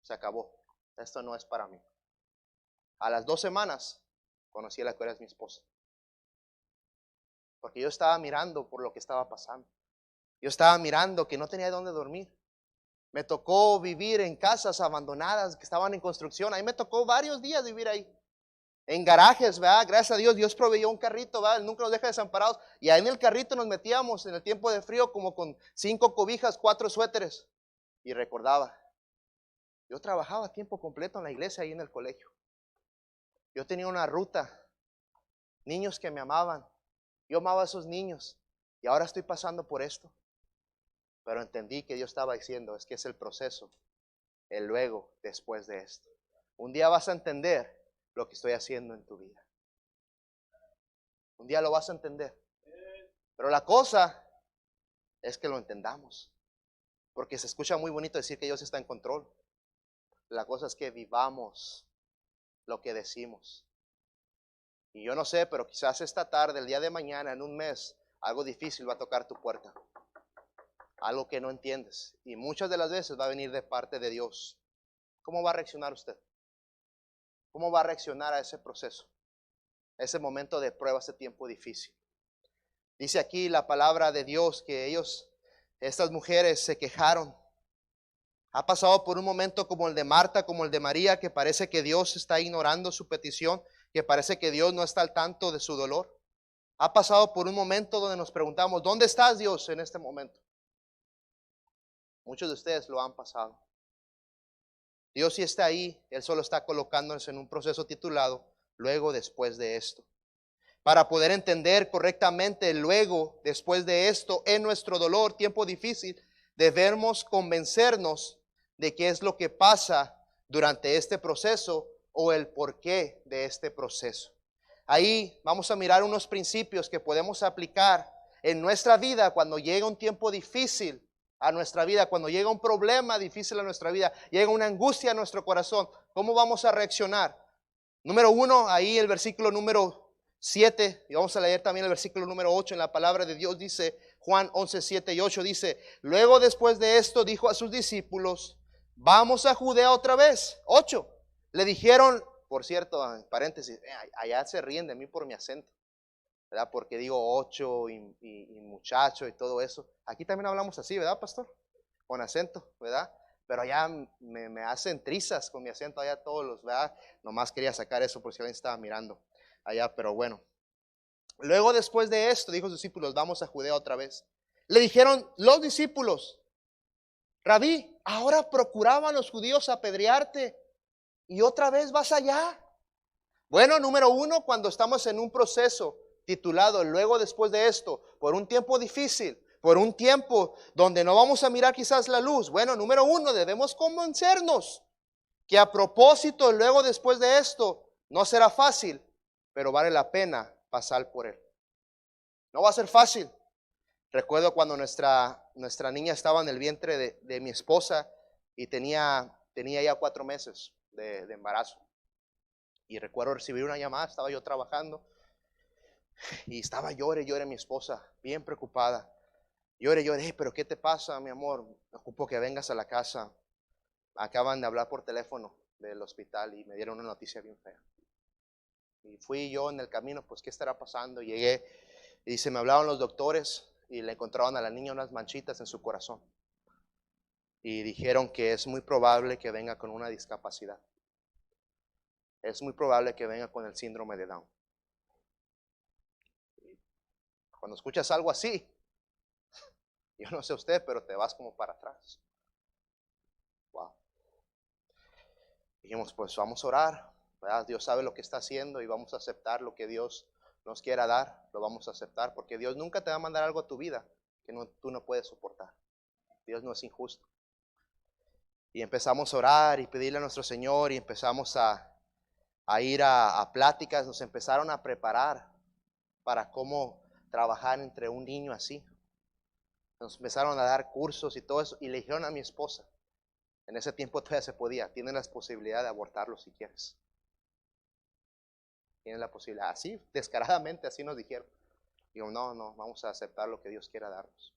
Se acabó. Esto no es para mí. A las 2 semanas conocí a la que era mi esposa. Porque yo estaba mirando por lo que estaba pasando. Yo estaba mirando que no tenía dónde dormir. Me tocó vivir en casas abandonadas que estaban en construcción. Ahí me tocó varios días vivir ahí. En garajes, ¿verdad? Gracias a Dios, Dios proveyó un carrito, ¿verdad? Él nunca nos deja desamparados. Y ahí en el carrito nos metíamos en el tiempo de frío como con 5 cobijas, 4 suéteres. Y recordaba, yo trabajaba a tiempo completo en la iglesia ahí en el colegio. Yo tenía una ruta, niños que me amaban. Yo amaba a esos niños y ahora estoy pasando por esto. Pero entendí que Dios estaba diciendo: es que es el proceso, el luego, después de esto. Un día vas a entender lo que estoy haciendo en tu vida. Un día lo vas a entender. Pero la cosa es que lo entendamos. Porque se escucha muy bonito decir que Dios está en control. La cosa es que vivamos lo que decimos. Y yo no sé, pero quizás esta tarde, el día de mañana, en un mes, algo difícil va a tocar tu puerta. algo que no entiendes. Y muchas de las veces va a venir de parte de Dios. ¿Cómo va a reaccionar usted? ¿Cómo va a reaccionar a ese proceso? A ese momento de prueba, ese tiempo difícil. Dice aquí la palabra de Dios que estas mujeres se quejaron. Ha pasado por un momento como el de Marta, como el de María, que parece que Dios está ignorando su petición, que parece que Dios no está al tanto de su dolor. Ha pasado por un momento donde nos preguntamos, ¿dónde estás, Dios, en este momento? Muchos de ustedes lo han pasado. Dios sí está ahí, Él solo está colocándonos en un proceso titulado luego después de esto. Para poder entender correctamente luego después de esto en nuestro dolor, tiempo difícil, debemos convencernos de qué es lo que pasa durante este proceso o el porqué de este proceso. Ahí vamos a mirar unos principios que podemos aplicar en nuestra vida cuando llega un tiempo difícil a nuestra vida, cuando llega un problema difícil a nuestra vida, llega una angustia a nuestro corazón. ¿Cómo vamos a reaccionar? Número 1, ahí el versículo número 7, y vamos a leer también el versículo número 8 en la palabra de Dios, dice Juan 11, 7 y 8, dice, luego después de esto dijo a sus discípulos, vamos a Judea otra vez. 8, le dijeron, por cierto, en paréntesis, allá se ríen de mí por mi acento, ¿verdad? Porque digo 8 y muchacho y todo eso. Aquí también hablamos así, ¿verdad, pastor? Con acento, ¿verdad? Pero allá me hacen trizas con mi acento allá todos los, ¿verdad? Nomás quería sacar eso por si alguien estaba mirando allá, pero bueno. Luego después de esto, dijo sus discípulos, vamos a Judea otra vez. Le dijeron los discípulos, Rabí, ahora procuraban los judíos apedrearte y otra vez vas allá. Bueno, número 1, cuando estamos en un proceso titulado luego después de esto, por un tiempo difícil, por un tiempo donde no vamos a mirar quizás la luz. Bueno, número 1, debemos convencernos que a propósito, luego después de esto, no será fácil, pero vale la pena pasar por él. No va a ser fácil. Recuerdo cuando nuestra niña estaba en el vientre de mi esposa y tenía ya 4 meses de embarazo. Y recuerdo recibir una llamada, estaba yo trabajando y estaba llore mi esposa, bien preocupada. Llore, pero ¿qué te pasa, mi amor? Ocupo que vengas a la casa. Acaban de hablar por teléfono del hospital y me dieron una noticia bien fea. Y fui yo en el camino, pues, ¿qué estará pasando? Llegué y dice, me hablaron los doctores y le encontraron a la niña unas manchitas en su corazón. Y dijeron que es muy probable que venga con una discapacidad. Es muy probable que venga con el síndrome de Down. Cuando escuchas algo así, yo no sé usted, pero te vas como para atrás. Wow. Dijimos, pues vamos a orar, ¿verdad? Dios sabe lo que está haciendo y vamos a aceptar lo que Dios nos quiera dar, lo vamos a aceptar, porque Dios nunca te va a mandar algo a tu vida que tú no puedes soportar. Dios no es injusto. Y empezamos a orar y pedirle a nuestro Señor y empezamos a ir a pláticas, nos empezaron a preparar para cómo trabajar entre un niño así. Nos empezaron a dar cursos y todo eso, y le dijeron a mi esposa, en ese tiempo todavía se podía, tienes la posibilidad de abortarlo si quieres. Tienes la posibilidad, así, descaradamente, así nos dijeron. Digo, no, vamos a aceptar lo que Dios quiera darnos.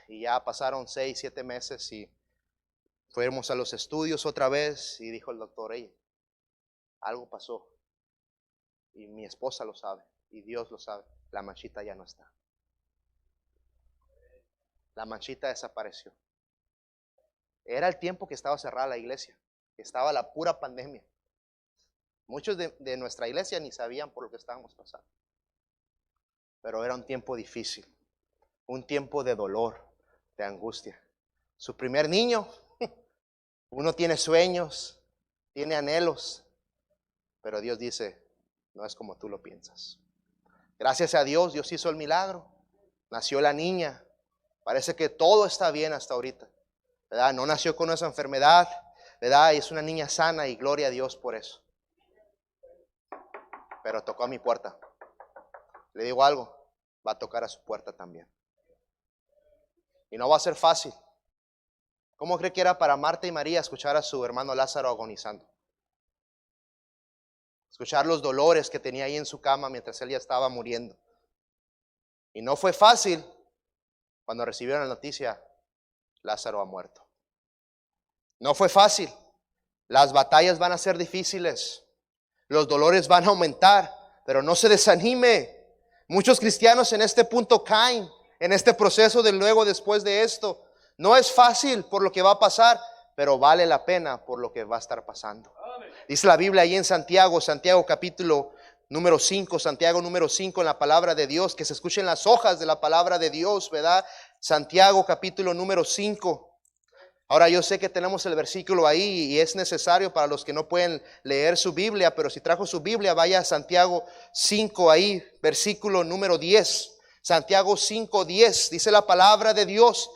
Y ya pasaron 6, 7 meses y fuimos a los estudios otra vez y dijo el doctor, algo pasó. Y mi esposa lo sabe y Dios lo sabe, la manchita ya no está. La manchita desapareció. Era el tiempo que estaba cerrada la iglesia, que estaba la pura pandemia. Muchos de nuestra iglesia ni sabían por lo que estábamos pasando. Pero era un tiempo difícil, un tiempo de dolor, de angustia. Su primer niño, uno tiene sueños, tiene anhelos, pero Dios dice, no es como tú lo piensas. Gracias a Dios, Dios hizo el milagro. Nació la niña. Parece que todo está bien hasta ahorita, ¿verdad? No nació con esa enfermedad, ¿verdad? Y es una niña sana y gloria a Dios por eso. Pero tocó a mi puerta. Le digo algo, va a tocar a su puerta también. Y no va a ser fácil. ¿Cómo cree que era para Marta y María escuchar a su hermano Lázaro agonizando? Escuchar los dolores que tenía ahí en su cama mientras él ya estaba muriendo. Y no fue fácil, cuando recibieron la noticia, Lázaro ha muerto. No fue fácil. Las batallas van a ser difíciles. Los dolores van a aumentar, pero no se desanime. Muchos cristianos en este punto caen en este proceso de luego después de esto. No es fácil por lo que va a pasar, pero vale la pena por lo que va a estar pasando. Dice la Biblia ahí en Santiago capítulo número 5, Santiago número 5 en la palabra de Dios, que se escuchen las hojas de la palabra de Dios, ¿verdad? Santiago capítulo número 5. Ahora yo sé que tenemos el versículo ahí y es necesario para los que no pueden leer su Biblia, pero si trajo su Biblia, vaya a Santiago 5 ahí, versículo número 10. Santiago 5:10, dice la palabra de Dios: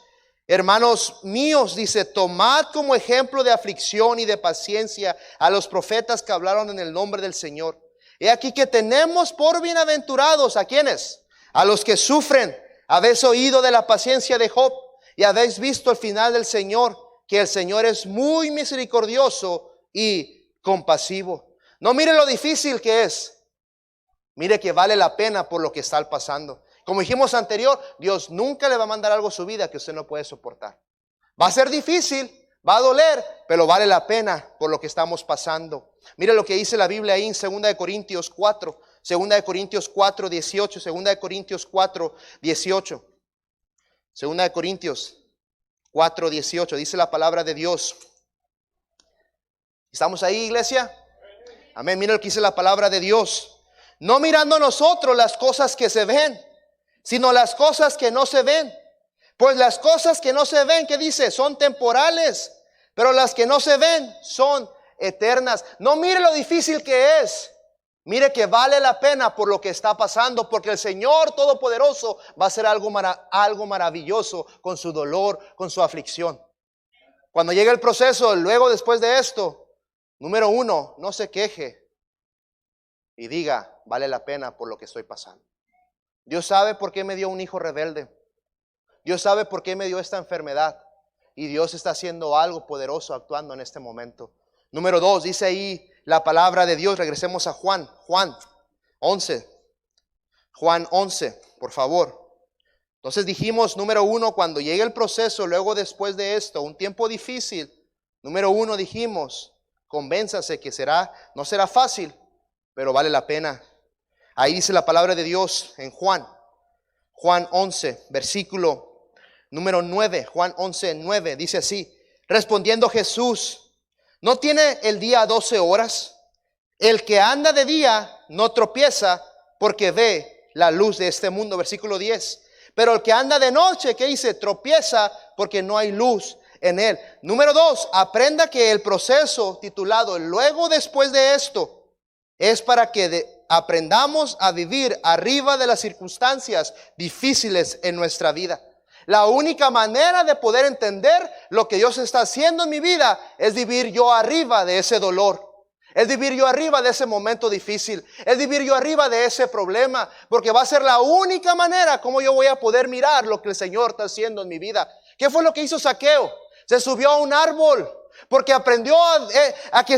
hermanos míos, dice, tomad como ejemplo de aflicción y de paciencia a los profetas que hablaron en el nombre del Señor. He aquí que tenemos por bienaventurados, ¿a quiénes? A los que sufren. Habéis oído de la paciencia de Job y habéis visto el final del Señor, que el Señor es muy misericordioso y compasivo. No mire lo difícil que es. Mire que vale la pena por lo que está pasando. Como dijimos anterior, Dios nunca le va a mandar algo a su vida que usted no puede soportar. Va a ser difícil, va a doler, pero vale la pena por lo que estamos pasando. Mire lo que dice la Biblia ahí en 2 Corintios 4, 2 Corintios 4, 18, 2 Corintios 4, 18. 2 Corintios 4, 18, dice la palabra de Dios. ¿Estamos ahí, iglesia? Amén. Mira lo que dice la palabra de Dios. No mirando nosotros las cosas que se ven, sino las cosas que no se ven. Pues las cosas que no se ven, ¿qué dice? Son temporales, pero las que no se ven son eternas. No mire lo difícil que es. Mire que vale la pena por lo que está pasando, porque el Señor Todopoderoso va a hacer algo maravilloso con su dolor, con su aflicción. Cuando llegue el proceso, luego después de esto, número 1, no se queje y diga, vale la pena por lo que estoy pasando. Dios sabe por qué me dio un hijo rebelde. Dios sabe por qué me dio esta enfermedad. Y Dios está haciendo algo poderoso actuando en este momento. Número 2, dice ahí la palabra de Dios. Regresemos a Juan 11. Juan 11, por favor. Entonces dijimos, número 1, cuando llegue el proceso, luego después de esto, un tiempo difícil. Número 1 dijimos, convénzase que no será fácil, pero vale la pena. Ahí dice la palabra de Dios en Juan 11, versículo número 9. Juan 11, 9, dice así: respondiendo Jesús, ¿no tiene el día 12 horas? El que anda de día no tropieza porque ve la luz de este mundo. Versículo 10. Pero el que anda de noche, ¿qué dice? Tropieza porque no hay luz en él. Número 2, aprenda que el proceso titulado luego después de esto es para que aprendamos a vivir arriba de las circunstancias difíciles en nuestra vida. La única manera de poder entender lo que Dios está haciendo en mi vida es vivir yo arriba de ese dolor. Es vivir yo arriba de ese momento difícil. Es vivir yo arriba de ese problema. Porque va a ser la única manera como yo voy a poder mirar lo que el Señor está haciendo en mi vida. ¿Qué fue lo que hizo Zaqueo? Se subió a un árbol. Porque aprendió a que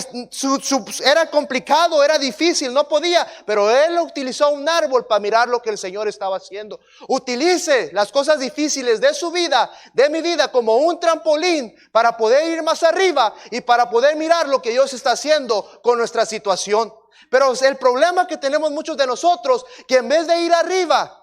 era complicado, era difícil, no podía. Pero él utilizó un árbol para mirar lo que el Señor estaba haciendo. Utilice las cosas difíciles de su vida, de mi vida, como un trampolín para poder ir más arriba y para poder mirar lo que Dios está haciendo con nuestra situación. Pero el problema que tenemos muchos de nosotros, que en vez de ir arriba,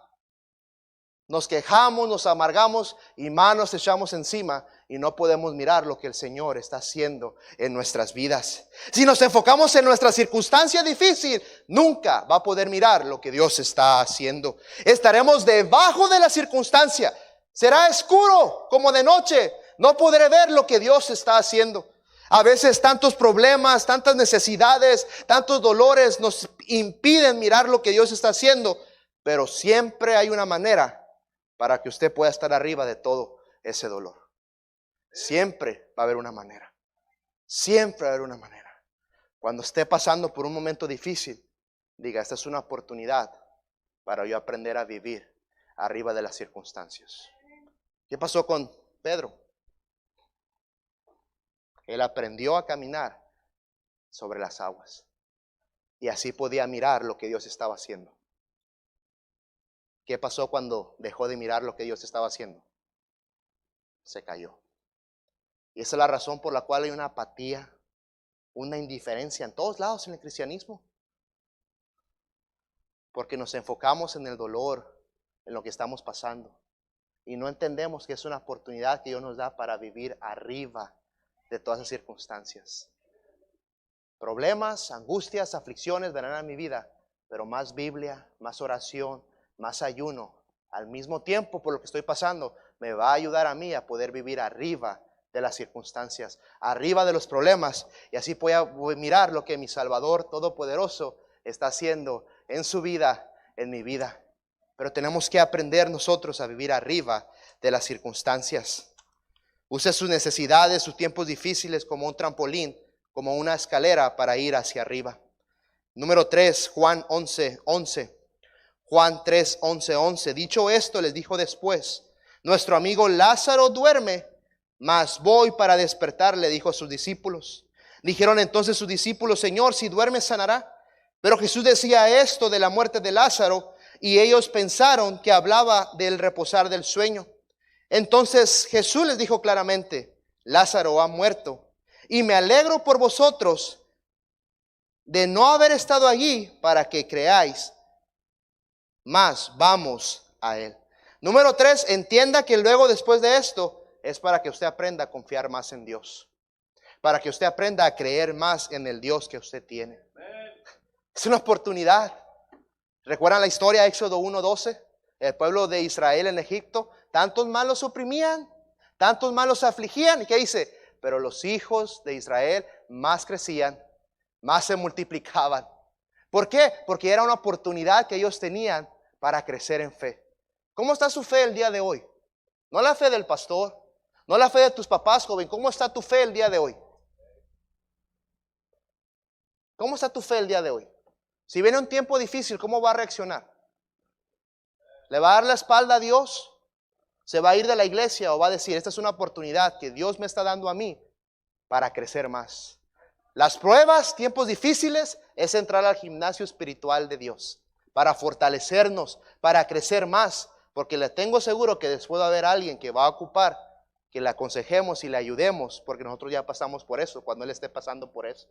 nos quejamos, nos amargamos y más nos echamos encima y no podemos mirar lo que el Señor está haciendo en nuestras vidas. Si nos enfocamos en nuestra circunstancia difícil, nunca va a poder mirar lo que Dios está haciendo. Estaremos debajo de la circunstancia. Será oscuro como de noche. No podré ver lo que Dios está haciendo. A veces tantos problemas, tantas necesidades, tantos dolores nos impiden mirar lo que Dios está haciendo. Pero siempre hay una manera para que usted pueda estar arriba de todo ese dolor. Siempre va a haber una manera. Siempre va a haber una manera. Cuando esté pasando por un momento difícil, diga, esta es una oportunidad para yo aprender a vivir arriba de las circunstancias. ¿Qué pasó con Pedro? Él aprendió a caminar sobre las aguas. Y así podía mirar lo que Dios estaba haciendo. ¿Qué pasó cuando dejó de mirar lo que Dios estaba haciendo? se cayó. Y esa es la razón por la cual hay una apatía, una indiferencia en todos lados en el cristianismo. Porque nos enfocamos en el dolor, en lo que estamos pasando. Y no entendemos que es una oportunidad que Dios nos da para vivir arriba de todas esas circunstancias. Problemas, angustias, aflicciones vendrán a mi vida, pero más Biblia, más oración, más ayuno, al mismo tiempo por lo que estoy pasando, me va a ayudar a mí a poder vivir arriba de las circunstancias, arriba de los problemas, y así voy a mirar lo que mi Salvador Todopoderoso está haciendo en su vida, en mi vida. Pero tenemos que aprender nosotros a vivir arriba de las circunstancias. Use sus necesidades, sus tiempos difíciles como un trampolín, como una escalera para ir hacia arriba. Número 3, Juan 11:11. Juan 3:11. Dicho esto, les dijo después: nuestro amigo Lázaro duerme, mas voy para despertarle, dijo a sus discípulos. Dijeron entonces sus discípulos: Señor, si duerme sanará. Pero Jesús decía esto de la muerte de Lázaro, y ellos pensaron que hablaba del reposar del sueño. Entonces Jesús les dijo claramente: Lázaro ha muerto, y me alegro por vosotros de no haber estado allí para que creáis, mas vamos a él. Número 3, entienda que luego después de esto es para que usted aprenda a confiar más en Dios, para que usted aprenda a creer más en el Dios que usted tiene. Es una oportunidad. ¿Recuerdan la historia de Éxodo 1:12? El pueblo de Israel en Egipto, tantos malos oprimían, tantos malos afligían. ¿Y qué dice? Pero los hijos de Israel más crecían, más se multiplicaban. ¿Por qué? Porque era una oportunidad que ellos tenían para crecer en fe. ¿Cómo está su fe el día de hoy? No la fe del pastor, no la fe de tus papás, joven. ¿Cómo está tu fe el día de hoy? ¿Cómo está tu fe el día de hoy? Si viene un tiempo difícil, ¿cómo va a reaccionar? ¿Le va a dar la espalda a Dios? ¿Se va a ir de la iglesia o va a decir: esta es una oportunidad que Dios me está dando a mí para crecer más? Las pruebas, tiempos difíciles, es entrar al gimnasio espiritual de Dios para fortalecernos, para crecer más, porque le tengo seguro que después va a haber alguien que va a ocupar que le aconsejemos y le ayudemos, porque nosotros ya pasamos por eso, cuando Él esté pasando por eso.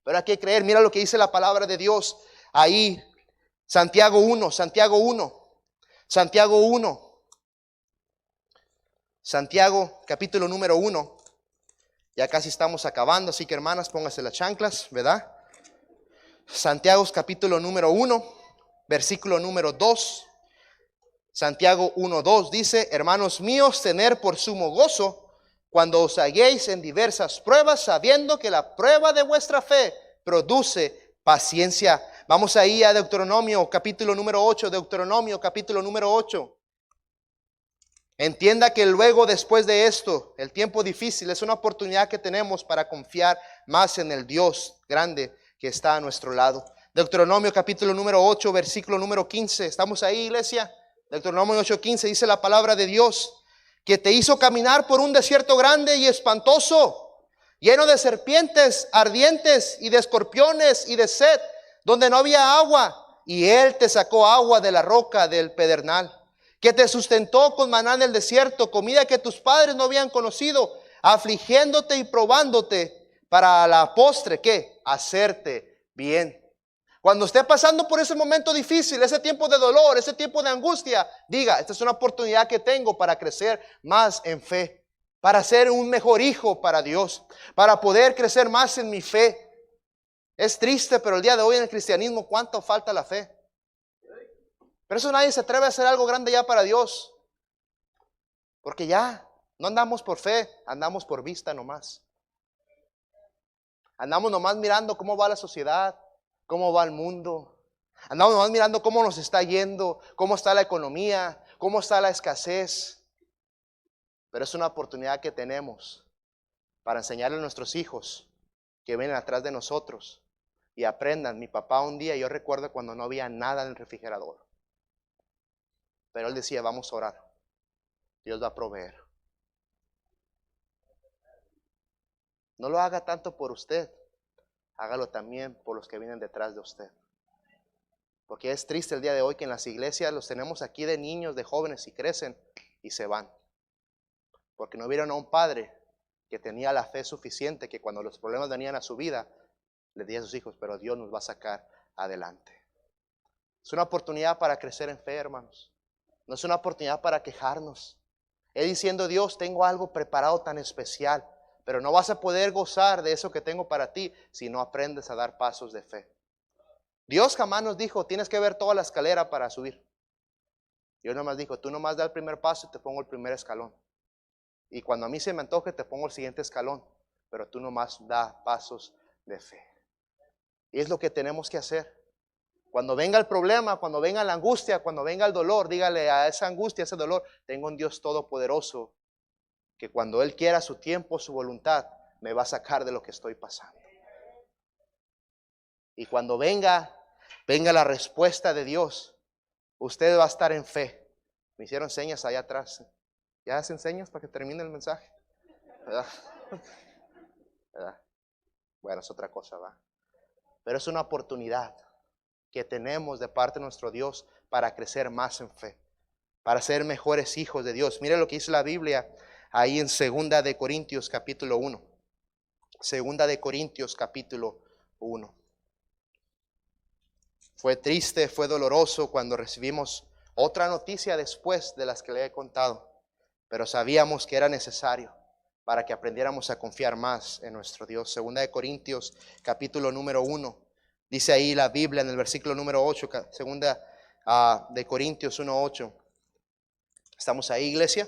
Pero hay que creer. Mira lo que dice la palabra de Dios ahí, Santiago 1, Santiago 1, Santiago 1, Santiago capítulo número 1. Ya casi estamos acabando, así que hermanas, pónganse las chanclas, ¿verdad? Santiago capítulo número 1, versículo número 2. Santiago 1:2 dice: hermanos míos, tener por sumo gozo cuando os halléis en diversas pruebas, sabiendo que la prueba de vuestra fe produce paciencia. Vamos ahí a Deuteronomio capítulo número 8, Deuteronomio capítulo número 8. Entienda que luego, después de esto, el tiempo difícil es una oportunidad que tenemos para confiar más en el Dios grande que está a nuestro lado. Deuteronomio capítulo número 8, versículo número 15. ¿Estamos ahí, iglesia? Deuteronomio 8:15 dice la palabra de Dios: que te hizo caminar por un desierto grande y espantoso, lleno de serpientes ardientes y de escorpiones y de sed, donde no había agua, y Él te sacó agua de la roca del pedernal. Que te sustentó con maná en el desierto, comida que tus padres no habían conocido, afligiéndote y probándote para la postre, ¿qué? Hacerte bien. Cuando esté pasando por ese momento difícil, ese tiempo de dolor, ese tiempo de angustia, diga: esta es una oportunidad que tengo para crecer más en fe, para ser un mejor hijo para Dios, para poder crecer más en mi fe. Es triste, pero el día de hoy en el cristianismo, ¿cuánto falta la fe? Pero eso nadie se atreve a hacer algo grande ya para Dios, porque ya no andamos por fe, andamos por vista nomás. Andamos nomás mirando cómo va la sociedad, cómo va el mundo. Andamos nomás mirando cómo nos está yendo, cómo está la economía, cómo está la escasez. Pero es una oportunidad que tenemos para enseñarle a nuestros hijos que vienen atrás de nosotros y aprendan. Mi papá un día, yo recuerdo cuando no había nada en el refrigerador, pero él decía: vamos a orar, Dios va a proveer. No lo haga tanto por usted, hágalo también por los que vienen detrás de usted. Porque es triste el día de hoy que en las iglesias los tenemos aquí de niños, de jóvenes, y crecen y se van. porque no vieron a un padre que tenía la fe suficiente, que cuando los problemas venían a su vida, le decía a sus hijos, pero Dios nos va a sacar adelante. Es una oportunidad para crecer en fe, hermanos. No es una oportunidad para quejarnos. Es diciendo, Dios, tengo algo preparado tan especial, pero no vas a poder gozar de eso que tengo para ti si no aprendes a dar pasos de fe. Dios jamás nos dijo, tienes que ver toda la escalera para subir. Dios nomás dijo, tú nomás da el primer paso y te pongo el primer escalón. Y cuando a mí se me antoje, te pongo el siguiente escalón. Pero tú nomás da pasos de fe. Y es lo que tenemos que hacer. Cuando venga el problema, cuando venga la angustia, cuando venga el dolor, dígale a esa angustia, a ese dolor, tengo un Dios todopoderoso que cuando Él quiera su tiempo, su voluntad, me va a sacar de lo que estoy pasando. Y cuando venga la respuesta de Dios, usted va a estar en fe. Me hicieron señas allá atrás. ¿Ya hacen señas para que termine el mensaje? ¿Verdad? ¿Verdad? Bueno, es otra cosa, ¿va? Pero es una oportunidad que tenemos de parte de nuestro Dios para crecer más en fe, para ser mejores hijos de Dios. Mire lo que dice la Biblia ahí en 2 de Corintios capítulo 1. 2 de Corintios capítulo 1. Fue triste, fue doloroso cuando recibimos otra noticia después de las que le he contado, pero sabíamos que era necesario para que aprendiéramos a confiar más en nuestro Dios. 2 de Corintios capítulo número 1. Dice ahí la Biblia en el versículo número 8, 2 de Corintios 1:8. ¿Estamos ahí, iglesia?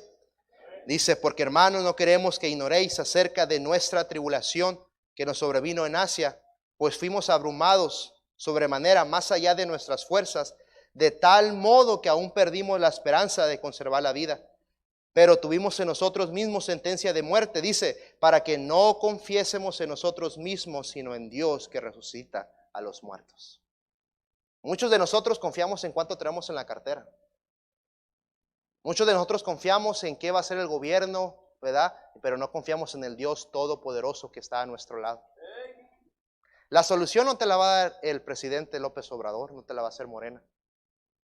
Dice, porque hermanos, no queremos que ignoréis acerca de nuestra tribulación que nos sobrevino en Asia, pues fuimos abrumados sobremanera más allá de nuestras fuerzas, de tal modo que aún perdimos la esperanza de conservar la vida. Pero tuvimos en nosotros mismos sentencia de muerte, dice, para que no confiésemos en nosotros mismos, sino en Dios que resucita a los muertos. Muchos de nosotros confiamos en cuánto tenemos en la cartera. Muchos de nosotros confiamos en qué va a hacer el gobierno, ¿verdad? Pero no confiamos en el Dios todopoderoso que está a nuestro lado. La solución no te la va a dar el presidente López Obrador, no te la va a hacer Morena.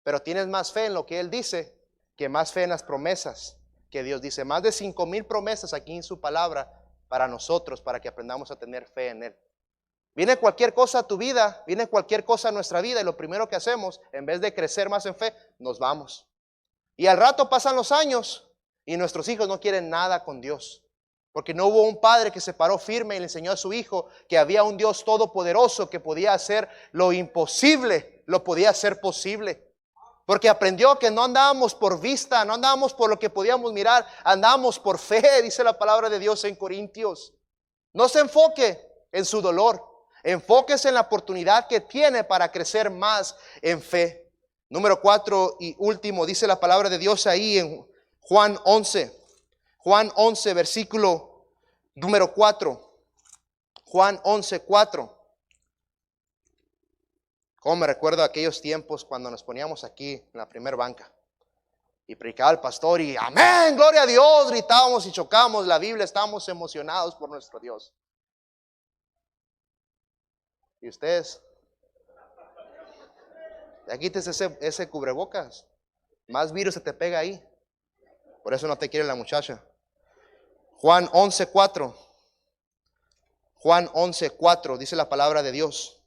Pero tienes más fe en lo que Él dice que más fe en las promesas que Dios dice. Más de 5,000 promesas aquí en su palabra para nosotros, para que aprendamos a tener fe en Él. Viene cualquier cosa a tu vida, viene cualquier cosa a nuestra vida y lo primero que hacemos, en vez de crecer más en fe, nos vamos. Y al rato pasan los años y nuestros hijos no quieren nada con Dios. Porque no hubo un padre que se paró firme y le enseñó a su hijo que había un Dios todopoderoso que podía hacer lo imposible, lo podía hacer posible. Porque aprendió que no andábamos por vista, no andábamos por lo que podíamos mirar, andábamos por fe, dice la palabra de Dios en Corintios. No se enfoque en su dolor, enfóquese en la oportunidad que tiene para crecer más en fe. Número 4 y último, dice la palabra de Dios ahí en Juan 11. Juan 11, versículo número 4. Juan 11, 4. Como me recuerdo aquellos tiempos cuando nos poníamos aquí en la primer banca y predicaba el pastor y amén, gloria a Dios, gritábamos y chocábamos la Biblia, estábamos emocionados por nuestro Dios. ¿Y ustedes? Ya quites ese cubrebocas, más virus se te pega ahí. Por eso no te quiere la muchacha. Juan 11, 4. Juan 11, 4 dice la palabra de Dios.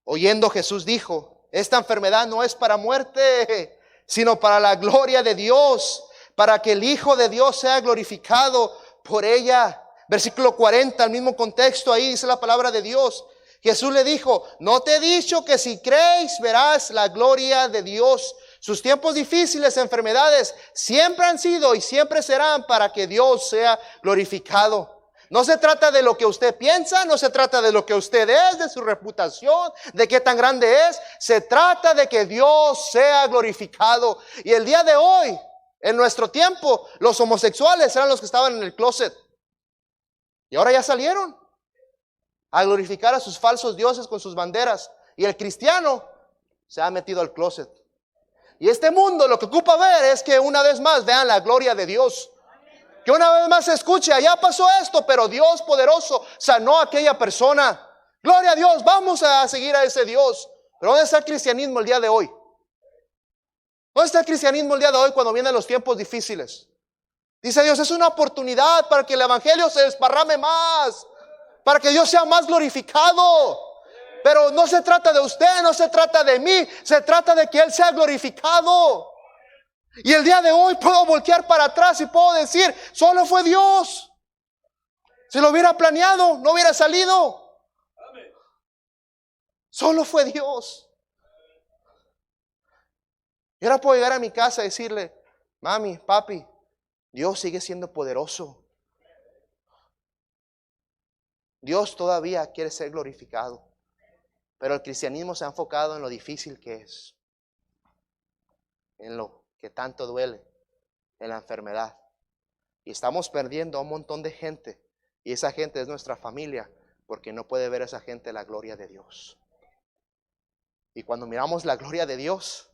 Oyendo Jesús dijo, esta enfermedad no es para muerte, sino para la gloria de Dios, para que el Hijo de Dios sea glorificado por ella. Versículo 40, el mismo contexto, ahí dice la palabra de Dios. Jesús le dijo, no te he dicho que si crees verás la gloria de Dios. Sus tiempos difíciles, enfermedades, siempre han sido y siempre serán para que Dios sea glorificado. No se trata de lo que usted piensa, no se trata de lo que usted es, de su reputación, de qué tan grande es. Se trata de que Dios sea glorificado. Y el día de hoy, en nuestro tiempo, los homosexuales eran los que estaban en el closet. Y ahora ya salieron a glorificar a sus falsos dioses con sus banderas. Y el cristiano se ha metido al closet. Y este mundo lo que ocupa ver es que una vez más vean la gloria de Dios. Que una vez más se escuche, allá pasó esto, pero Dios poderoso sanó a aquella persona. Gloria a Dios, vamos a seguir a ese Dios. Pero ¿dónde está el cristianismo el día de hoy? ¿Dónde está el cristianismo el día de hoy cuando vienen los tiempos difíciles? Dice Dios, es una oportunidad para que el evangelio se desparrame más, para que Dios sea más glorificado. Pero no se trata de usted, no se trata de mí, se trata de que Él sea glorificado. Y el día de hoy puedo voltear para atrás y puedo decir, solo fue Dios. Si lo hubiera planeado, no hubiera salido. Solo fue Dios. Y ahora puedo llegar a mi casa y decirle, mami, papi, Dios sigue siendo poderoso. Dios todavía quiere ser glorificado. Pero el cristianismo se ha enfocado en lo difícil que es, en lo que tanto duele, en la enfermedad. Y estamos perdiendo a un montón de gente. Y esa gente es nuestra familia, porque no puede ver a esa gente la gloria de Dios. Y cuando miramos la gloria de Dios,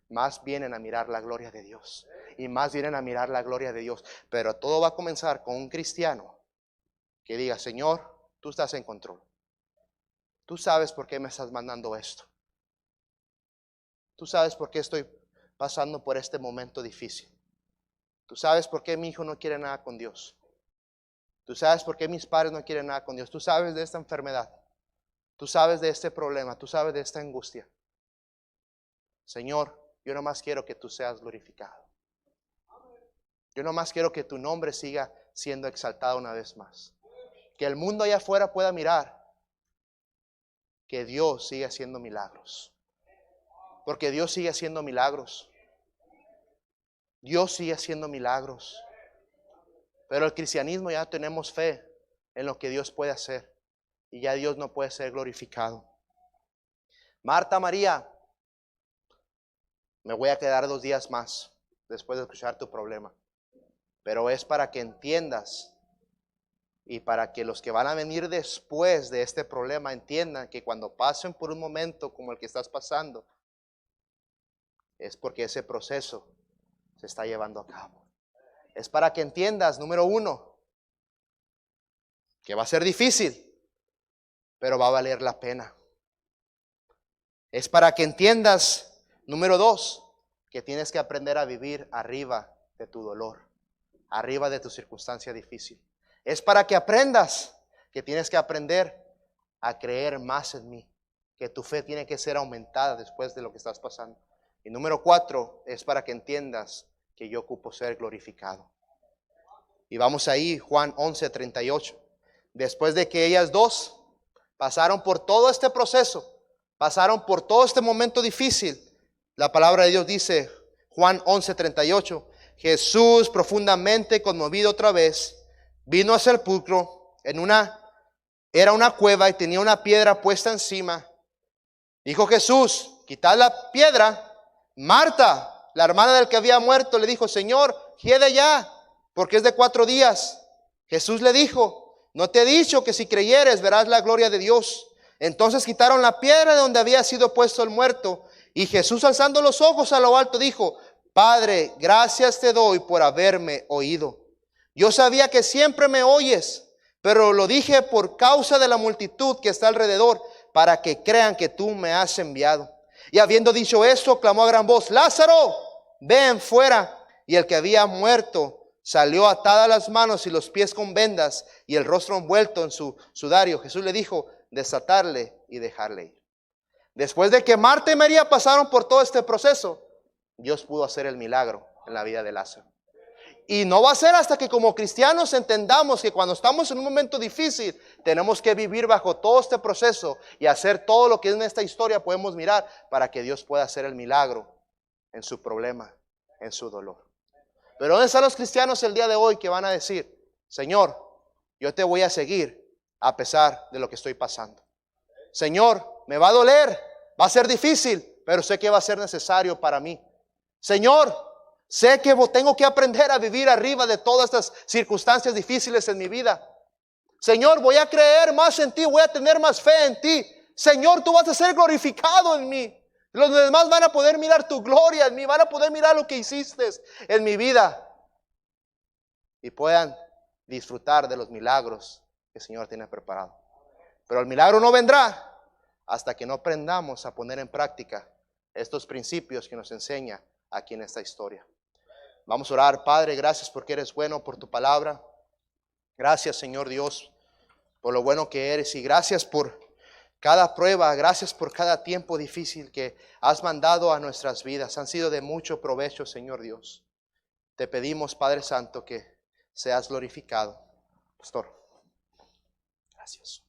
más vienen a mirar la gloria de Dios. Y más vienen a mirar la gloria de Dios. Pero todo va a comenzar con un cristiano que diga, Señor, tú estás en control. Tú sabes por qué me estás mandando esto. Tú sabes por qué estoy pasando por este momento difícil. Tú sabes por qué mi hijo no quiere nada con Dios. Tú sabes por qué mis padres no quieren nada con Dios. Tú sabes de esta enfermedad. Tú sabes de este problema. Tú sabes de esta angustia. Señor, yo nomás quiero que tú seas glorificado. Yo nomás quiero que tu nombre siga siendo exaltado una vez más. Que el mundo allá afuera pueda mirar que Dios sigue haciendo milagros. Porque Dios sigue haciendo milagros. Dios sigue haciendo milagros. Pero el cristianismo ya tenemos fe en lo que Dios puede hacer. Y ya Dios no puede ser glorificado. Marta, María, me voy a quedar 2 días más después de escuchar tu problema. Pero es para que entiendas y para que los que van a venir después de este problema entiendan que cuando pasen por un momento como el que estás pasando, es porque ese proceso se está llevando a cabo. Es para que entiendas, número 1, que va a ser difícil, pero va a valer la pena. Es para que entiendas, número 2, que tienes que aprender a vivir arriba de tu dolor, arriba de tu circunstancia difícil. Es para que aprendas que tienes que aprender a creer más en mí, que tu fe tiene que ser aumentada después de lo que estás pasando. Y número 4, es para que entiendas que yo ocupo ser glorificado. Y vamos ahí, Juan 11:38. Después de que ellas dos pasaron por todo este proceso, pasaron por todo este momento difícil, la palabra de Dios dice, Juan 11:38, Jesús, profundamente conmovido otra vez, vino al sepulcro, era una cueva y tenía una piedra puesta encima. Dijo Jesús, quitad la piedra. Marta, la hermana del que había muerto, le dijo, Señor, quede ya, porque es de 4 días. Jesús le dijo, no te he dicho que si creyeres verás la gloria de Dios. Entonces quitaron la piedra de donde había sido puesto el muerto. Y Jesús, alzando los ojos a lo alto, dijo, Padre, gracias te doy por haberme oído. Yo sabía que siempre me oyes, pero lo dije por causa de la multitud que está alrededor, para que crean que tú me has enviado. Y habiendo dicho esto, clamó a gran voz, Lázaro, ven fuera. Y el que había muerto salió atadas las manos y los pies con vendas y el rostro envuelto en su sudario. Jesús le dijo, desatarle y dejarle ir. Después de que Marta y María pasaron por todo este proceso, Dios pudo hacer el milagro en la vida de Lázaro. Y no va a ser hasta que como cristianos entendamos que cuando estamos en un momento difícil, tenemos que vivir bajo todo este proceso y hacer todo lo que en esta historia podemos mirar para que Dios pueda hacer el milagro en su problema, en su dolor. Pero ¿dónde están los cristianos el día de hoy que van a decir, Señor, yo te voy a seguir a pesar de lo que estoy pasando? Señor, me va a doler, va a ser difícil, pero sé que va a ser necesario para mí. Señor, sé que tengo que aprender a vivir arriba de todas estas circunstancias difíciles en mi vida. Señor, voy a creer más en ti, voy a tener más fe en ti. Señor, tú vas a ser glorificado en mí. Los demás van a poder mirar tu gloria en mí, van a poder mirar lo que hiciste en mi vida y puedan disfrutar de los milagros que el Señor tiene preparado. Pero el milagro no vendrá hasta que no aprendamos a poner en práctica estos principios que nos enseña aquí en esta historia. Vamos a orar. Padre, gracias porque eres bueno, por tu palabra. Gracias, Señor Dios, por lo bueno que eres, y gracias por cada prueba, gracias por cada tiempo difícil que has mandado a nuestras vidas. Han sido de mucho provecho, Señor Dios. Te pedimos, Padre Santo, que seas glorificado. Pastor, gracias.